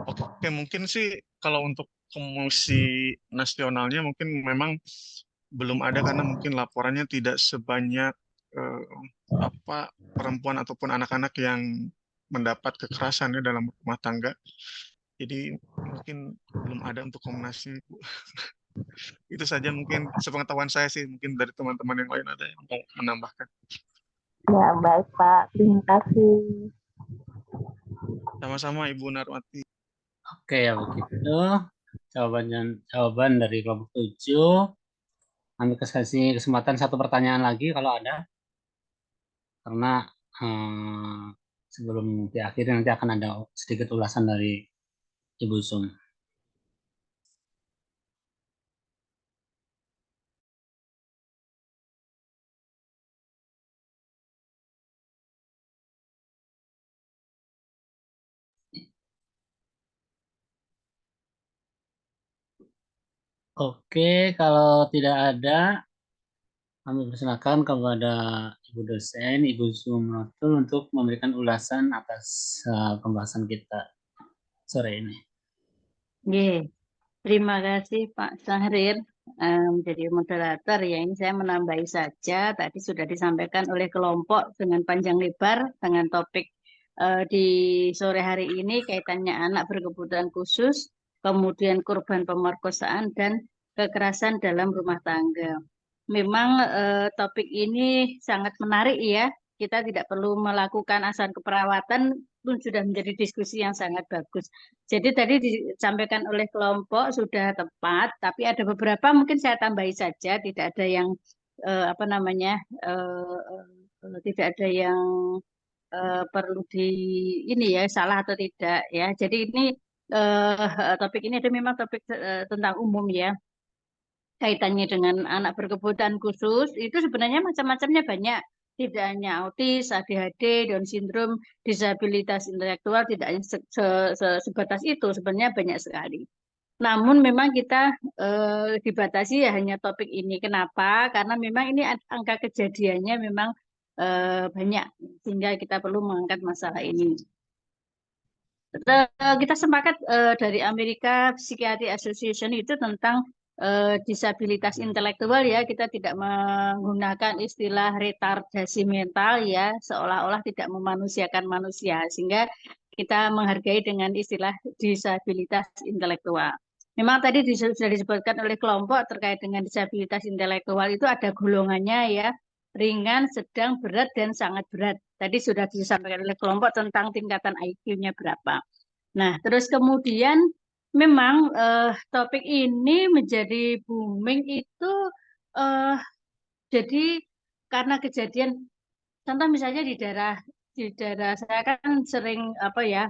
Oke, mungkin sih kalau untuk komisi nasionalnya mungkin memang belum ada karena mungkin laporannya tidak sebanyak apa perempuan ataupun anak-anak yang mendapat kekerasan ya dalam rumah tangga. Jadi mungkin belum ada untuk Komnasnya, Bu. Itu saja mungkin sepengetahuan saya sih, mungkin dari teman-teman yang lain ada yang mau menambahkan. Ya baik Pak, terima kasih. Sama-sama Ibu Narwati. Oke ya begitu. Jawaban dari kelompok 7. Kami kasih kesempatan satu pertanyaan lagi kalau ada. Karena sebelum diakhiri nanti akan ada sedikit ulasan dari Ibu Sum. Oke, kalau tidak ada, kami persilakan kepada Ibu dosen, Ibu Sumrotul untuk memberikan ulasan atas pembahasan kita sore ini. Oke, terima kasih Pak Syahrir menjadi moderator ya. Ini saya menambahi saja. Tadi sudah disampaikan oleh kelompok dengan panjang lebar dengan topik di sore hari ini kaitannya anak berkebutuhan khusus, kemudian korban pemerkosaan dan kekerasan dalam rumah tangga. Memang topik ini sangat menarik ya. Kita tidak perlu melakukan asuhan keperawatan pun sudah menjadi diskusi yang sangat bagus. Jadi tadi disampaikan oleh kelompok sudah tepat, tapi ada beberapa mungkin saya tambahi saja, tidak ada yang apa namanya, tidak ada yang perlu di ini ya salah atau tidak ya. Jadi ini topik ini ada memang topik tentang umum ya, kaitannya dengan anak berkebutuhan khusus itu sebenarnya macam-macamnya banyak. Tidak hanya autis, ADHD, Down syndrome, disabilitas intelektual, tidak hanya sebatas itu, sebenarnya banyak sekali. Namun memang kita dibatasi ya hanya topik ini. Kenapa? Karena memang ini angka kejadiannya memang banyak, sehingga kita perlu mengangkat masalah ini. Kita sepakat dari Amerika Psychiatry Association itu tentang disabilitas intelektual ya, kita tidak menggunakan istilah retardasi mental ya, seolah-olah tidak memanusiakan manusia, sehingga kita menghargai dengan istilah disabilitas intelektual. Memang tadi sudah disebutkan oleh kelompok terkait dengan disabilitas intelektual itu ada golongannya ya, ringan, sedang, berat, dan sangat berat. Tadi sudah disampaikan oleh kelompok tentang tingkatan IQ-nya berapa. Nah, terus kemudian memang topik ini menjadi booming itu jadi karena kejadian, contoh misalnya di daerah saya kan sering apa ya,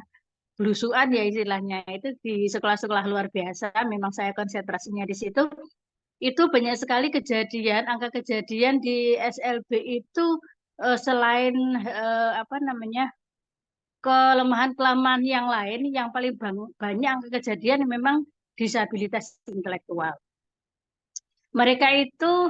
belusuan ya istilahnya, itu di sekolah-sekolah luar biasa, memang saya konsentrasinya di situ. Itu banyak sekali kejadian, angka kejadian di SLB itu selain apa namanya, kelemahan-kelemahan yang lain, yang paling banyak angka kejadian memang disabilitas intelektual. Mereka itu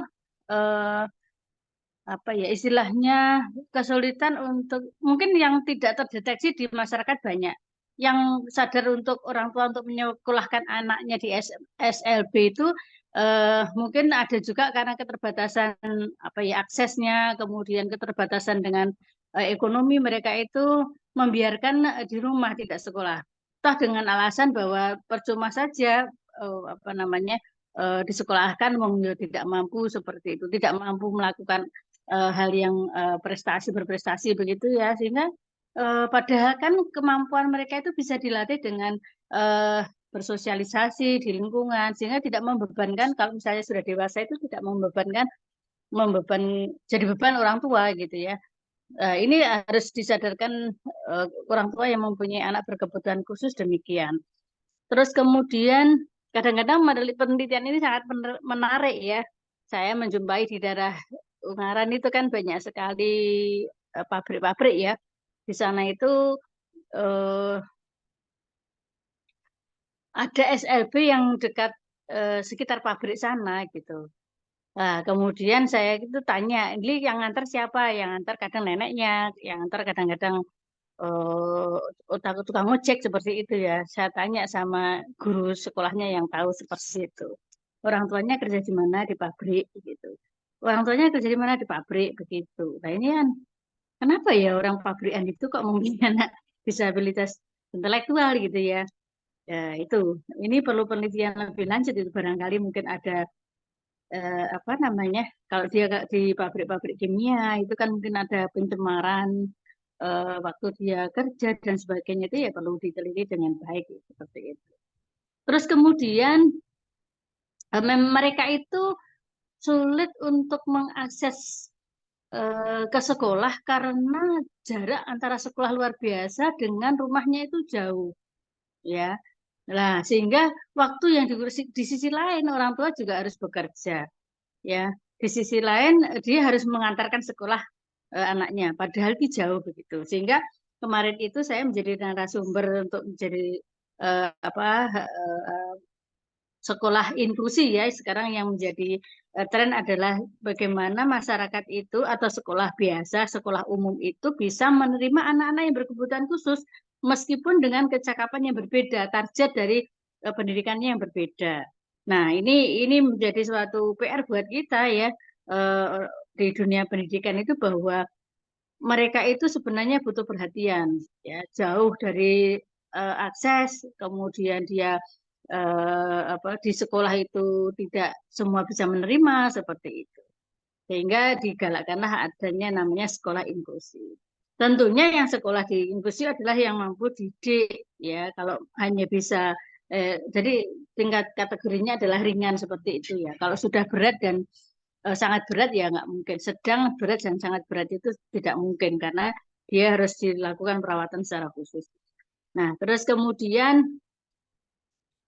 apa ya istilahnya, kesulitan untuk, mungkin yang tidak terdeteksi di masyarakat banyak, yang sadar untuk orang tua untuk menyekolahkan anaknya di SLB itu mungkin ada juga karena keterbatasan apa ya aksesnya, kemudian keterbatasan dengan ekonomi, mereka itu membiarkan di rumah tidak sekolah, toh dengan alasan bahwa percuma saja apa namanya disekolahkan, tidak mampu seperti itu, tidak mampu melakukan hal yang berprestasi begitu ya, sehingga padahal kan kemampuan mereka itu bisa dilatih dengan bersosialisasi di lingkungan, sehingga tidak membebankan, kalau misalnya sudah dewasa itu tidak jadi beban orang tua gitu ya. Ini harus disadarkan orang tua yang mempunyai anak berkebutuhan khusus demikian. Terus kemudian kadang-kadang penelitian ini sangat menarik ya. Saya menjumpai di daerah Ungaran itu kan banyak sekali pabrik-pabrik ya. Di sana itu ada SLB yang dekat sekitar pabrik sana gitu. Nah, kemudian saya itu tanya, ini yang ngantar siapa? Yang ngantar kadang neneknya, yang ngantar kadang-kadang tukang ojek seperti itu ya. Saya tanya sama guru sekolahnya yang tahu seperti itu. Orang tuanya kerja di mana? Di pabrik gitu. Orang tuanya kerja di mana? Di pabrik begitu. Nah ini kan kenapa ya orang pabrikan itu kok mempunyai anak disabilitas intelektual gitu ya? Ya itu. Ini perlu penelitian lebih lanjut, itu barangkali mungkin ada apa namanya? Kalau dia di pabrik-pabrik kimia itu kan mungkin ada pencemaran waktu dia kerja dan sebagainya, itu ya perlu diteliti dengan baik seperti itu. Terus kemudian mereka itu sulit untuk mengakses ke sekolah karena jarak antara sekolah luar biasa dengan rumahnya itu jauh, ya. Nah, sehingga waktu yang di sisi lain orang tua juga harus bekerja, ya. Di sisi lain dia harus mengantarkan sekolah anaknya, padahal itu jauh begitu. Sehingga kemarin itu saya menjadi narasumber untuk menjadi apa sekolah inklusi ya. Sekarang yang menjadi tren adalah bagaimana masyarakat itu atau sekolah biasa, sekolah umum itu bisa menerima anak-anak yang berkebutuhan khusus meskipun dengan kecakapan yang berbeda, target dari pendidikannya yang berbeda. Nah, ini menjadi suatu PR buat kita ya di dunia pendidikan itu, bahwa mereka itu sebenarnya butuh perhatian ya, jauh dari akses, kemudian dia di sekolah itu tidak semua bisa menerima seperti itu, sehingga digalakkanlah adanya namanya sekolah inklusi. Tentunya yang sekolah di inklusi adalah yang mampu didik ya. Kalau hanya bisa jadi tingkat kategorinya adalah ringan seperti itu ya. Kalau sudah berat dan sangat berat ya nggak mungkin. Sedang, berat, dan sangat berat itu tidak mungkin karena dia harus dilakukan perawatan secara khusus. Nah, terus kemudian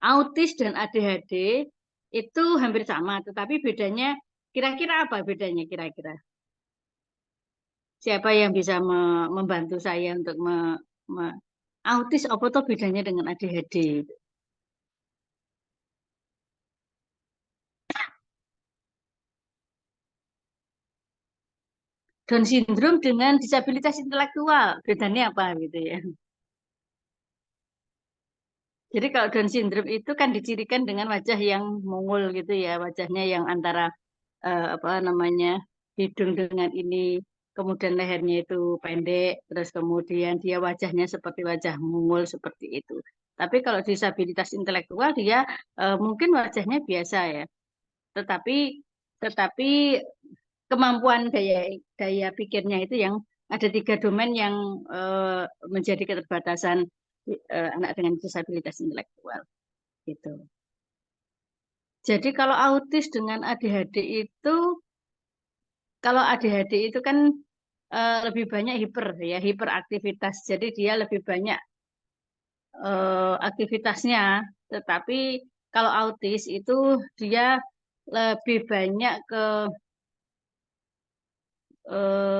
autis dan ADHD itu hampir sama, tetapi bedanya kira-kira apa bedanya kira-kira? Siapa yang bisa membantu saya untuk autis apa tuh bedanya dengan ADHD? Down syndrome dengan disabilitas intelektual, bedanya apa gitu ya? Jadi kalau Down syndrome itu kan dicirikan dengan wajah yang mungul gitu ya, wajahnya yang antara apa namanya hidung dengan ini, kemudian lehernya itu pendek, terus kemudian dia wajahnya seperti wajah mungul seperti itu. Tapi kalau disabilitas intelektual dia mungkin wajahnya biasa ya, tetapi tetapi kemampuan daya daya pikirnya itu yang ada 3 domain yang menjadi keterbatasan anak dengan disabilitas intelektual gitu. Jadi kalau autis dengan ADHD itu, kalau ADHD itu kan lebih banyak hiperaktivitas. Jadi dia lebih banyak aktivitasnya. Tetapi kalau autis itu dia lebih banyak ke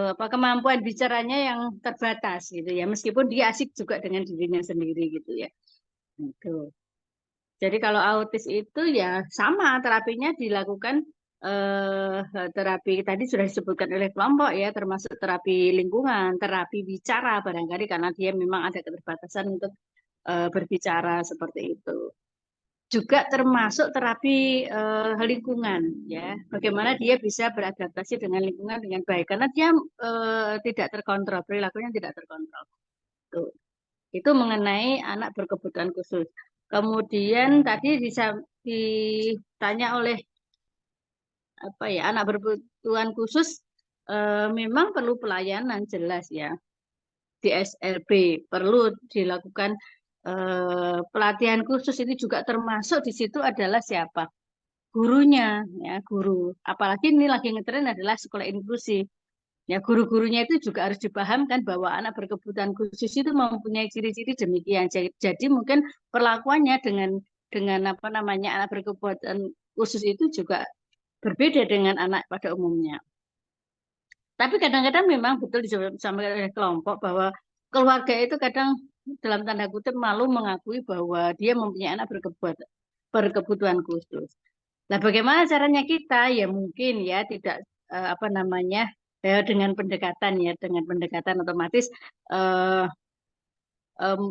apa kemampuan bicaranya yang terbatas gitu ya. Meskipun dia asik juga dengan dirinya sendiri gitu ya. Gitu. Jadi kalau autis itu ya sama terapinya dilakukan terapi tadi sudah disebutkan oleh kelompok ya, termasuk terapi lingkungan, terapi bicara barangkali karena dia memang ada keterbatasan untuk berbicara seperti itu. Juga termasuk terapi lingkungan ya, bagaimana dia bisa beradaptasi dengan lingkungan dengan baik karena dia tidak terkontrol, perilakunya tidak terkontrol. Tuh. Itu mengenai anak berkebutuhan khusus. Kemudian tadi ditanya oleh apa ya anak berkebutuhan khusus memang perlu pelayanan jelas ya di SLB perlu dilakukan pelatihan khusus ini juga termasuk di situ adalah siapa gurunya ya guru apalagi ini lagi ngetren adalah sekolah inklusi. Ya, guru-gurunya itu juga harus dipahamkan bahwa anak berkebutuhan khusus itu mempunyai ciri-ciri demikian. Jadi mungkin perlakuannya dengan apa namanya anak berkebutuhan khusus itu juga berbeda dengan anak pada umumnya. Tapi kadang-kadang memang betul disampaikan oleh kelompok bahwa keluarga itu kadang dalam tanda kutip malu mengakui bahwa dia mempunyai anak berkebutuhan khusus. Nah, bagaimana caranya kita? Ya mungkin ya tidak apa namanya dengan pendekatan otomatis eh,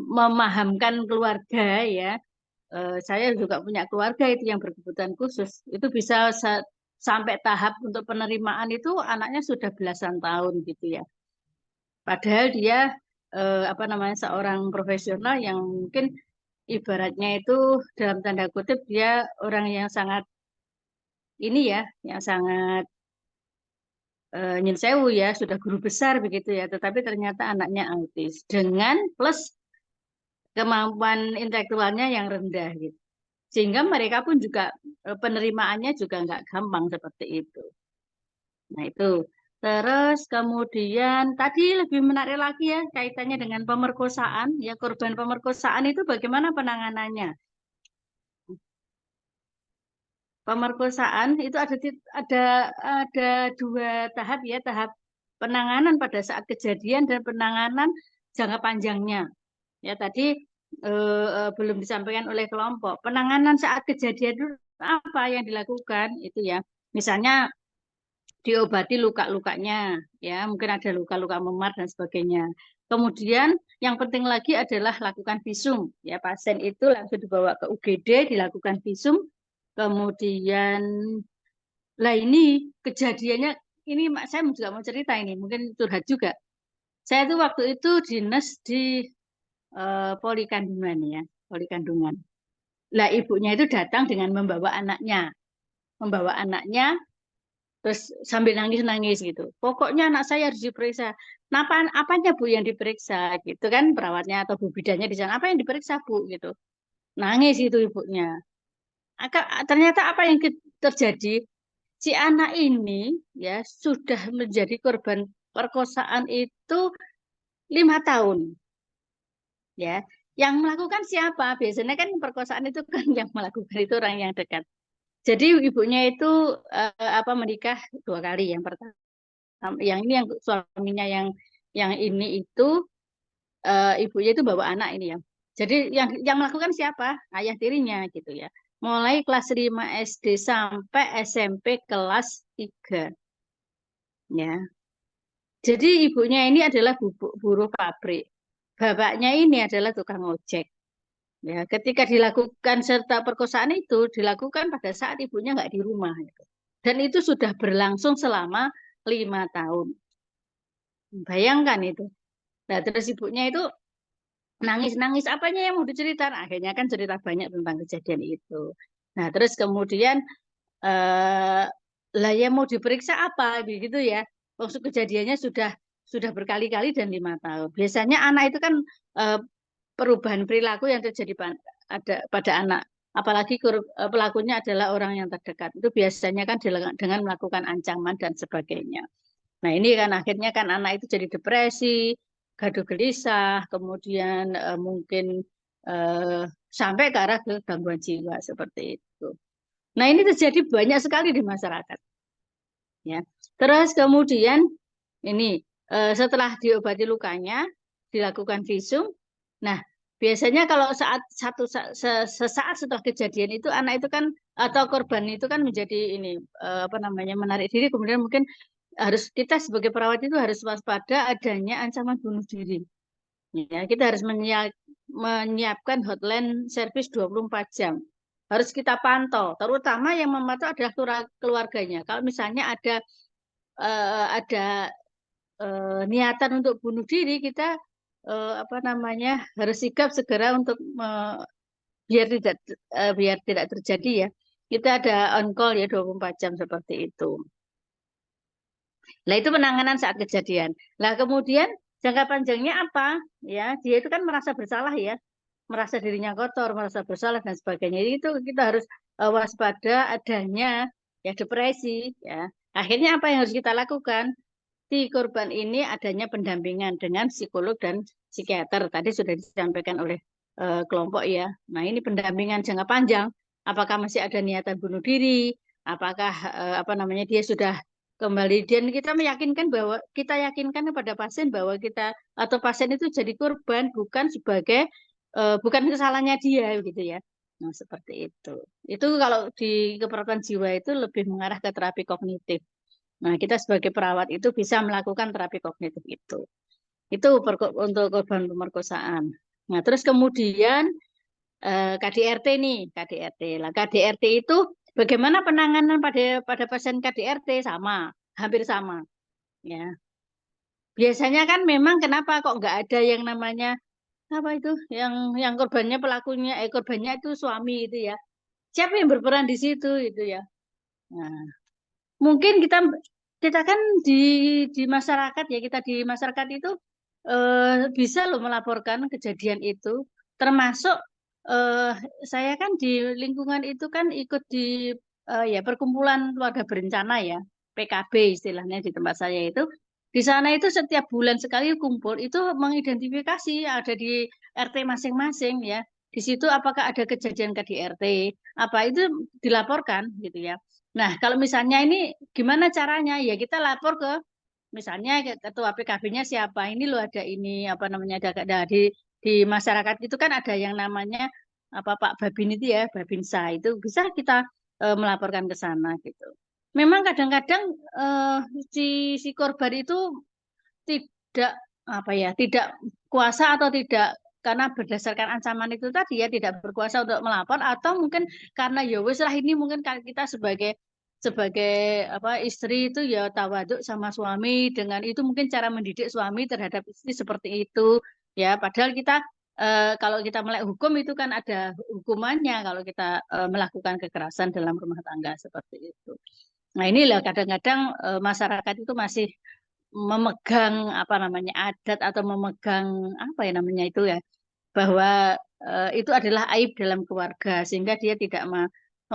memahamkan keluarga ya. Saya juga punya keluarga itu yang berkebutuhan khusus. Itu bisa sampai tahap untuk penerimaan itu anaknya sudah belasan tahun gitu ya. Padahal dia apa namanya seorang profesional yang mungkin ibaratnya itu dalam tanda kutip dia orang yang sangat ini ya, yang sangat nyun sewu ya, sudah guru besar begitu ya, tetapi ternyata anaknya autis dengan plus kemampuan intelektualnya yang rendah gitu. Sehingga mereka pun juga penerimaannya juga nggak gampang seperti itu. Nah itu. Terus kemudian tadi lebih menarik lagi ya kaitannya dengan pemerkosaan. Ya korban pemerkosaan itu bagaimana penanganannya? Pemerkosaan itu ada 2 tahap ya, tahap penanganan pada saat kejadian dan penanganan jangka panjangnya. Ya tadi belum disampaikan oleh kelompok. Penanganan saat kejadian itu apa yang dilakukan itu ya. Misalnya diobati luka-lukanya, ya mungkin ada luka-luka memar dan sebagainya. Kemudian yang penting lagi adalah lakukan visum, ya pasien itu langsung dibawa ke UGD dilakukan visum. Kemudian, lah ini kejadiannya ini saya juga mau cerita ini, mungkin curhat juga. Saya tuh waktu itu dinas di poli kandungan ya, poli kandungan. Lah ibunya itu datang dengan membawa anaknya terus sambil nangis-nangis gitu. Pokoknya anak saya harus diperiksa. Nah, apanya Bu yang diperiksa gitu kan perawatnya atau bu bidannya di sana apa yang diperiksa Bu gitu. Nangis itu ibunya. Ternyata apa yang terjadi? Si anak ini ya sudah menjadi korban perkosaan itu 5 tahun. Ya, yang melakukan siapa? Biasanya kan perkosaan itu kan yang melakukan itu orang yang dekat. Jadi ibunya itu apa menikah 2 kali. Yang pertama Yang ini yang suaminya yang ini itu ibunya itu bawa anak ini ya. Jadi yang melakukan siapa? Ayah tirinya gitu ya. Mulai kelas 5 SD sampai SMP kelas 3 ya. Jadi ibunya ini adalah buruh pabrik. Bapaknya ini adalah tukang ojek. Ya, ketika dilakukan serta perkosaan itu dilakukan pada saat ibunya nggak di rumah. Gitu. Dan itu sudah berlangsung selama 5 tahun. Bayangkan itu. Nah, terus ibunya itu nangis-nangis apanya yang mau diceritakan. Akhirnya kan cerita banyak tentang kejadian itu. Nah, terus kemudian lah ya mau diperiksa apa begitu ya. Maksud kejadiannya sudah berkali-kali dan 5 tahun. Biasanya anak itu kan perubahan perilaku yang terjadi pada anak, apalagi pelakunya adalah orang yang terdekat. Itu biasanya kan dengan melakukan ancaman dan sebagainya. Nah, ini kan akhirnya kan anak itu jadi depresi, gaduh gelisah, kemudian mungkin sampai ke arah ke gangguan jiwa seperti itu. Nah, ini terjadi banyak sekali di masyarakat. Ya. Terus kemudian ini setelah diobati lukanya, dilakukan visum. Nah, biasanya kalau sesaat setelah kejadian itu anak itu kan atau korban itu kan menjadi ini menarik diri, kemudian mungkin harus kita sebagai perawat itu harus waspada adanya ancaman bunuh diri. Ya, kita harus menyiapkan hotline service 24 jam. Harus kita pantau, terutama yang memantau adalah keluarganya. Kalau misalnya ada niatan untuk bunuh diri, kita harus sigap segera untuk biar tidak terjadi ya. Kita ada on call ya 24 jam seperti itu. Nah, itu penanganan saat kejadian. Nah, kemudian jangka panjangnya apa? Ya, dia itu kan merasa bersalah ya, merasa dirinya kotor, merasa bersalah dan sebagainya. Itu kita harus waspada adanya ya depresi ya. Akhirnya apa yang harus kita lakukan? Si korban ini adanya pendampingan dengan psikolog dan psikiater. Tadi sudah disampaikan oleh kelompok ya. Nah, ini pendampingan jangka panjang. Apakah masih ada niatan bunuh diri? Apakah dia sudah kembali, dan kita meyakinkan bahwa kita yakinkan kepada pasien bahwa kita atau pasien itu jadi korban bukan sebagai bukan kesalahannya dia gitu ya. Nah, seperti itu. Itu kalau di keperawatan jiwa itu lebih mengarah ke terapi kognitif. Nah, kita sebagai perawat itu bisa melakukan terapi kognitif itu. Itu untuk korban pemerkosaan. Nah, terus kemudian KDRT nih, KDRT. Lah, KDRT itu bagaimana penanganan pada pasien KDRT? Sama, hampir sama. Ya. Biasanya kan memang kenapa kok nggak ada yang namanya apa itu? Yang korbannya itu suami itu ya. Siapa yang berperan di situ itu ya? Nah, mungkin kita kan di masyarakat ya, kita di masyarakat itu bisa loh melaporkan kejadian itu, termasuk saya kan di lingkungan itu kan ikut di ya perkumpulan keluarga berencana ya, PKB istilahnya di tempat saya itu. Di sana itu setiap bulan sekali kumpul itu mengidentifikasi ada di RT masing-masing ya. Di situ apakah ada kejadian KDRT, apa itu dilaporkan gitu ya. Nah, kalau misalnya ini gimana caranya? Ya kita lapor ke misalnya ketua PKB-nya siapa, ini loh ada ini ada di masyarakat itu kan ada yang namanya Pak Babin itu ya, Babinsa itu bisa kita melaporkan ke sana gitu. Memang kadang-kadang si korban itu tidak tidak kuasa atau tidak karena berdasarkan ancaman itu tadi ya tidak berkuasa untuk melapor, atau mungkin karena ya wis lah ini mungkin kita sebagai istri itu ya tawaduk sama suami, dengan itu mungkin cara mendidik suami terhadap istri seperti itu ya, padahal kita kalau kita melek hukum itu kan ada hukumannya kalau kita melakukan kekerasan dalam rumah tangga seperti itu. Nah, inilah kadang-kadang masyarakat itu masih memegang adat atau memegang itu ya, bahwa itu adalah aib dalam keluarga sehingga dia tidak mau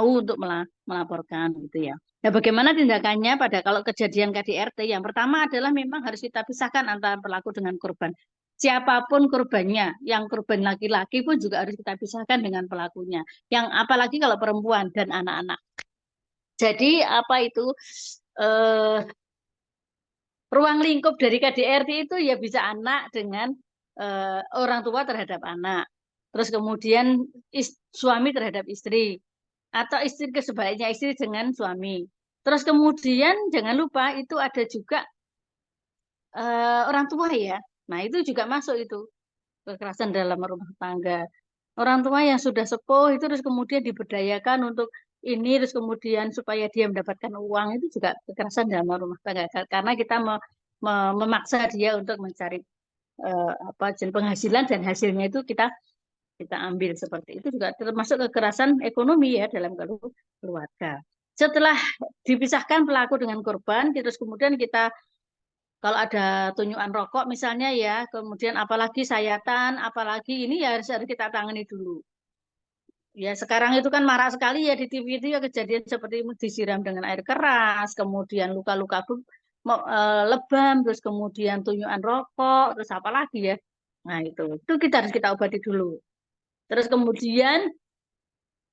untuk melaporkan gitu ya. Nah, bagaimana tindakannya kalau kejadian KDRT? Yang pertama adalah memang harus kita pisahkan antara pelaku dengan korban. Siapapun korbannya, yang korban laki-laki pun juga harus kita pisahkan dengan pelakunya. Yang apalagi kalau perempuan dan anak-anak. Jadi ruang lingkup dari KDRT itu ya bisa anak dengan orang tua terhadap anak. Terus kemudian suami terhadap istri. Atau istri sebaliknya istri dengan suami. Terus kemudian jangan lupa itu ada juga orang tua ya. Nah itu juga masuk itu kekerasan dalam rumah tangga. Orang tua yang sudah sepuh itu terus kemudian diberdayakan untuk ini terus kemudian supaya dia mendapatkan uang itu juga kekerasan dalam rumah tangga karena kita memaksa dia untuk mencari apa penghasilan dan hasilnya itu kita ambil seperti itu juga termasuk kekerasan ekonomi ya dalam keluarga. Setelah dipisahkan pelaku dengan korban, terus kemudian kita kalau ada tunjukan rokok misalnya ya, kemudian apalagi sayatan, apalagi ini ya harus kita tangani dulu. Ya sekarang itu kan marak sekali ya di TV itu ya kejadian seperti disiram dengan air keras, kemudian luka-luka lebam, terus kemudian tunjukan rokok, terus apa lagi ya. Nah itu kita harus kita obati dulu. Terus kemudian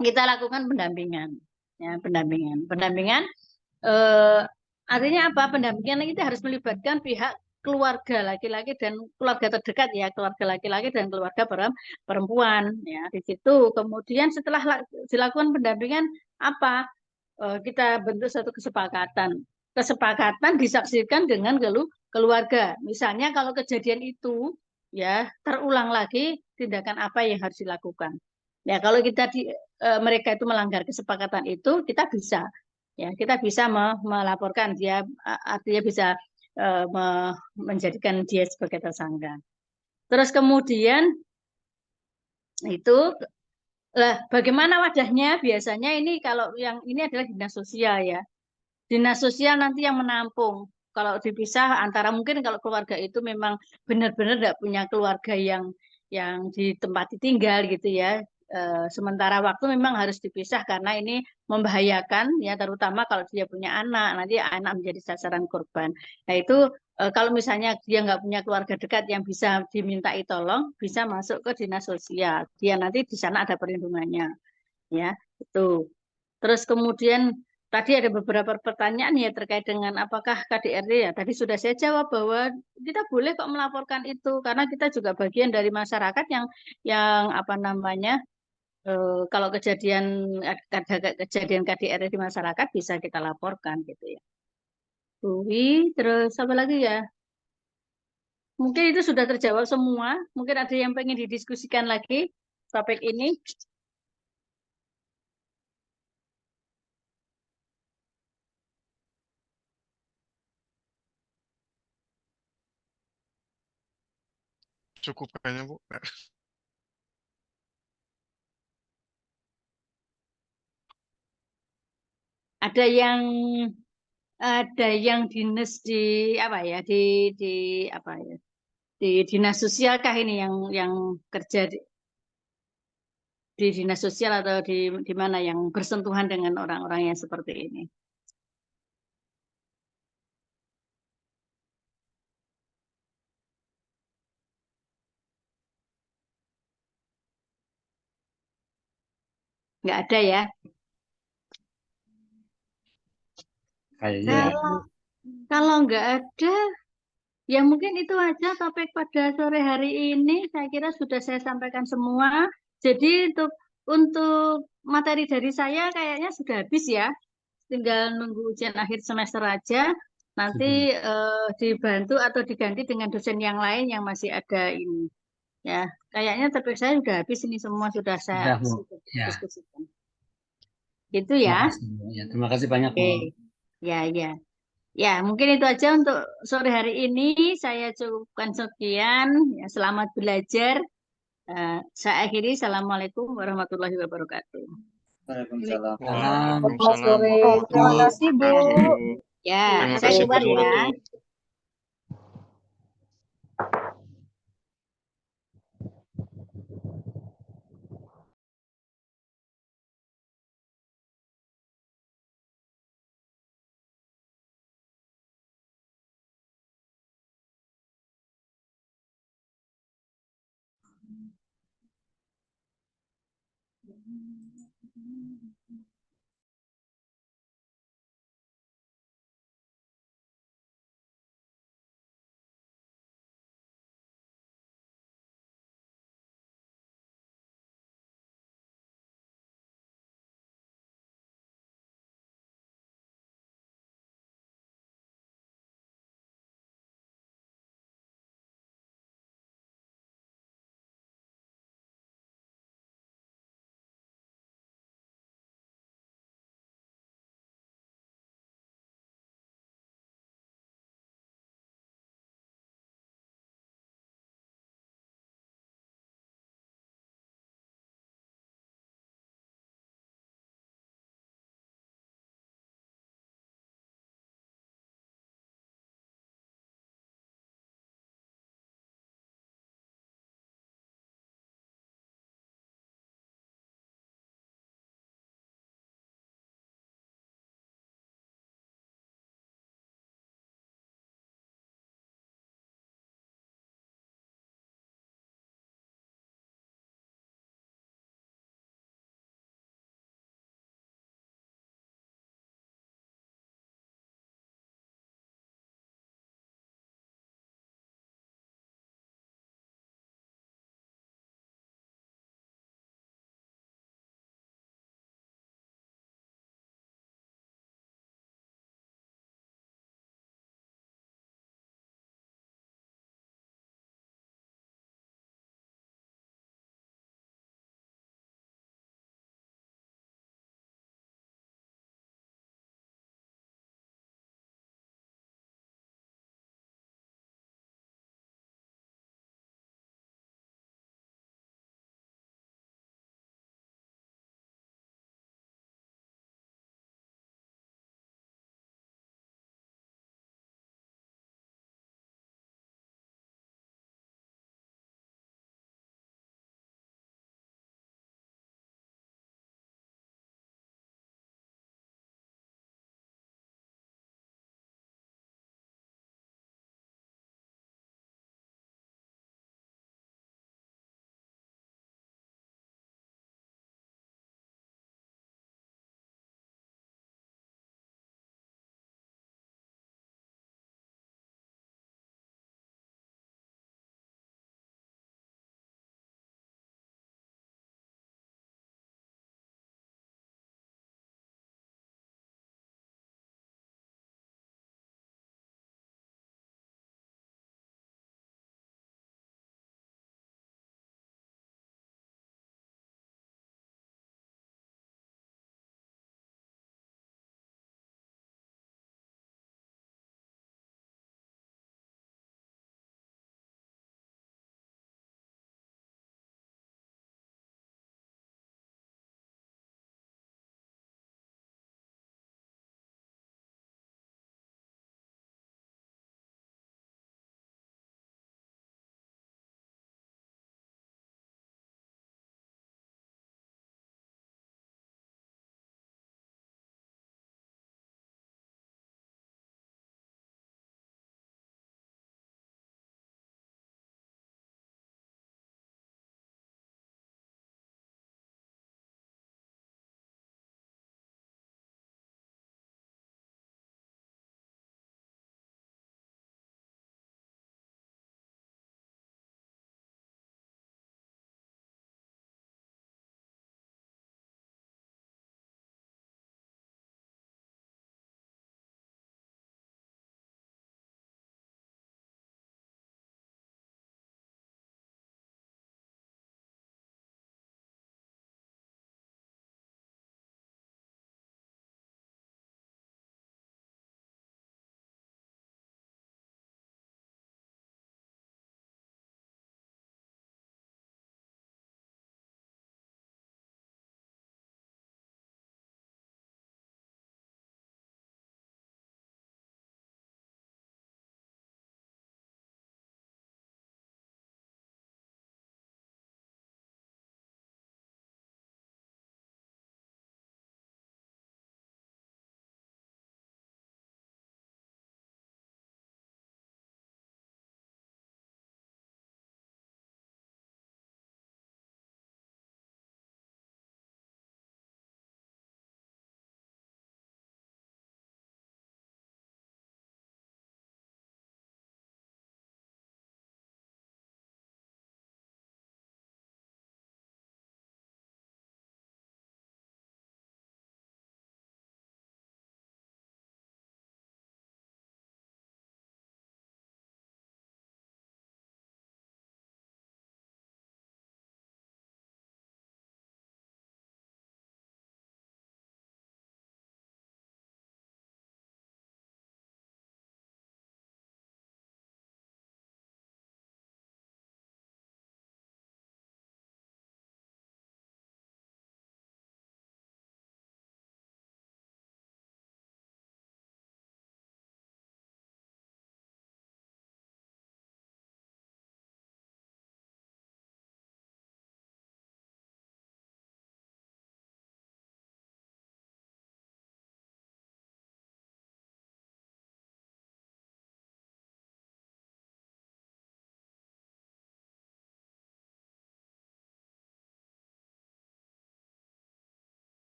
kita lakukan pendampingan, ya pendampingan. Artinya apa? Pendampingan itu harus melibatkan pihak keluarga laki-laki dan keluarga terdekat ya, keluarga laki-laki dan keluarga perempuan ya di situ. Kemudian setelah dilakukan pendampingan apa? Kita bentuk satu kesepakatan. Kesepakatan disaksikan dengan keluarga. Misalnya kalau kejadian itu ya terulang lagi, tindakan apa yang harus dilakukan. Ya kalau mereka itu melanggar kesepakatan itu, kita bisa melaporkan dia, artinya bisa menjadikan dia sebagai tersangka. Terus kemudian itu bagaimana wadahnya? Biasanya ini kalau yang ini adalah dinas sosial ya. Dinas sosial nanti yang menampung. Kalau dipisah antara mungkin kalau keluarga itu memang benar-benar tidak punya keluarga yang di tempat tinggal gitu ya. Sementara waktu memang harus dipisah karena ini membahayakan ya terutama kalau dia punya anak nanti anak menjadi sasaran korban. Nah itu kalau misalnya dia nggak punya keluarga dekat yang bisa dimintai tolong bisa masuk ke dinas sosial. Dia nanti di sana ada perlindungannya ya itu. Terus kemudian tadi ada beberapa pertanyaan ya terkait dengan apakah KDRT ya. Tadi sudah saya jawab bahwa kita boleh kok melaporkan itu karena kita juga bagian dari masyarakat yang apa namanya kalau ada kejadian KDRT di masyarakat bisa kita laporkan gitu ya. Terus apa lagi ya? Mungkin itu sudah terjawab semua. Mungkin ada yang pengen didiskusikan lagi topik ini. Cukup kayaknya, Bu. Ada yang dinas di apa ya di apa ya di dinas sosial kah ini yang kerja di dinas sosial atau di mana yang bersentuhan dengan orang-orang yang seperti ini? Nggak ada ya? Kayaknya Kalau nggak ada, ya mungkin itu aja topik pada sore hari ini. Saya kira sudah saya sampaikan semua. Jadi untuk materi dari saya kayaknya sudah habis ya. Tinggal nunggu ujian akhir semester aja. Nanti dibantu atau diganti dengan dosen yang lain yang masih ada ini. Ya, kayaknya topik saya sudah habis ini semua sudah saya sudah, Bu. Ya, diskusikan. Gitu terima ya. kasih, Bu. Ya, terima kasih banyak, Bu. Oke. Ya, ya. Ya, mungkin itu aja untuk sore hari ini. Saya cukupkan sekian. Ya, selamat belajar. Saya akhiri. Assalamualaikum warahmatullahi wabarakatuh. Waalaikumsalam. Waalaikumsalam sore. Terima warahmatullahi kasih, Bu. wabarakatuh. Ya, Terima saya kasih, Bu keluar Nurul. ya.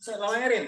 Selamat Erin.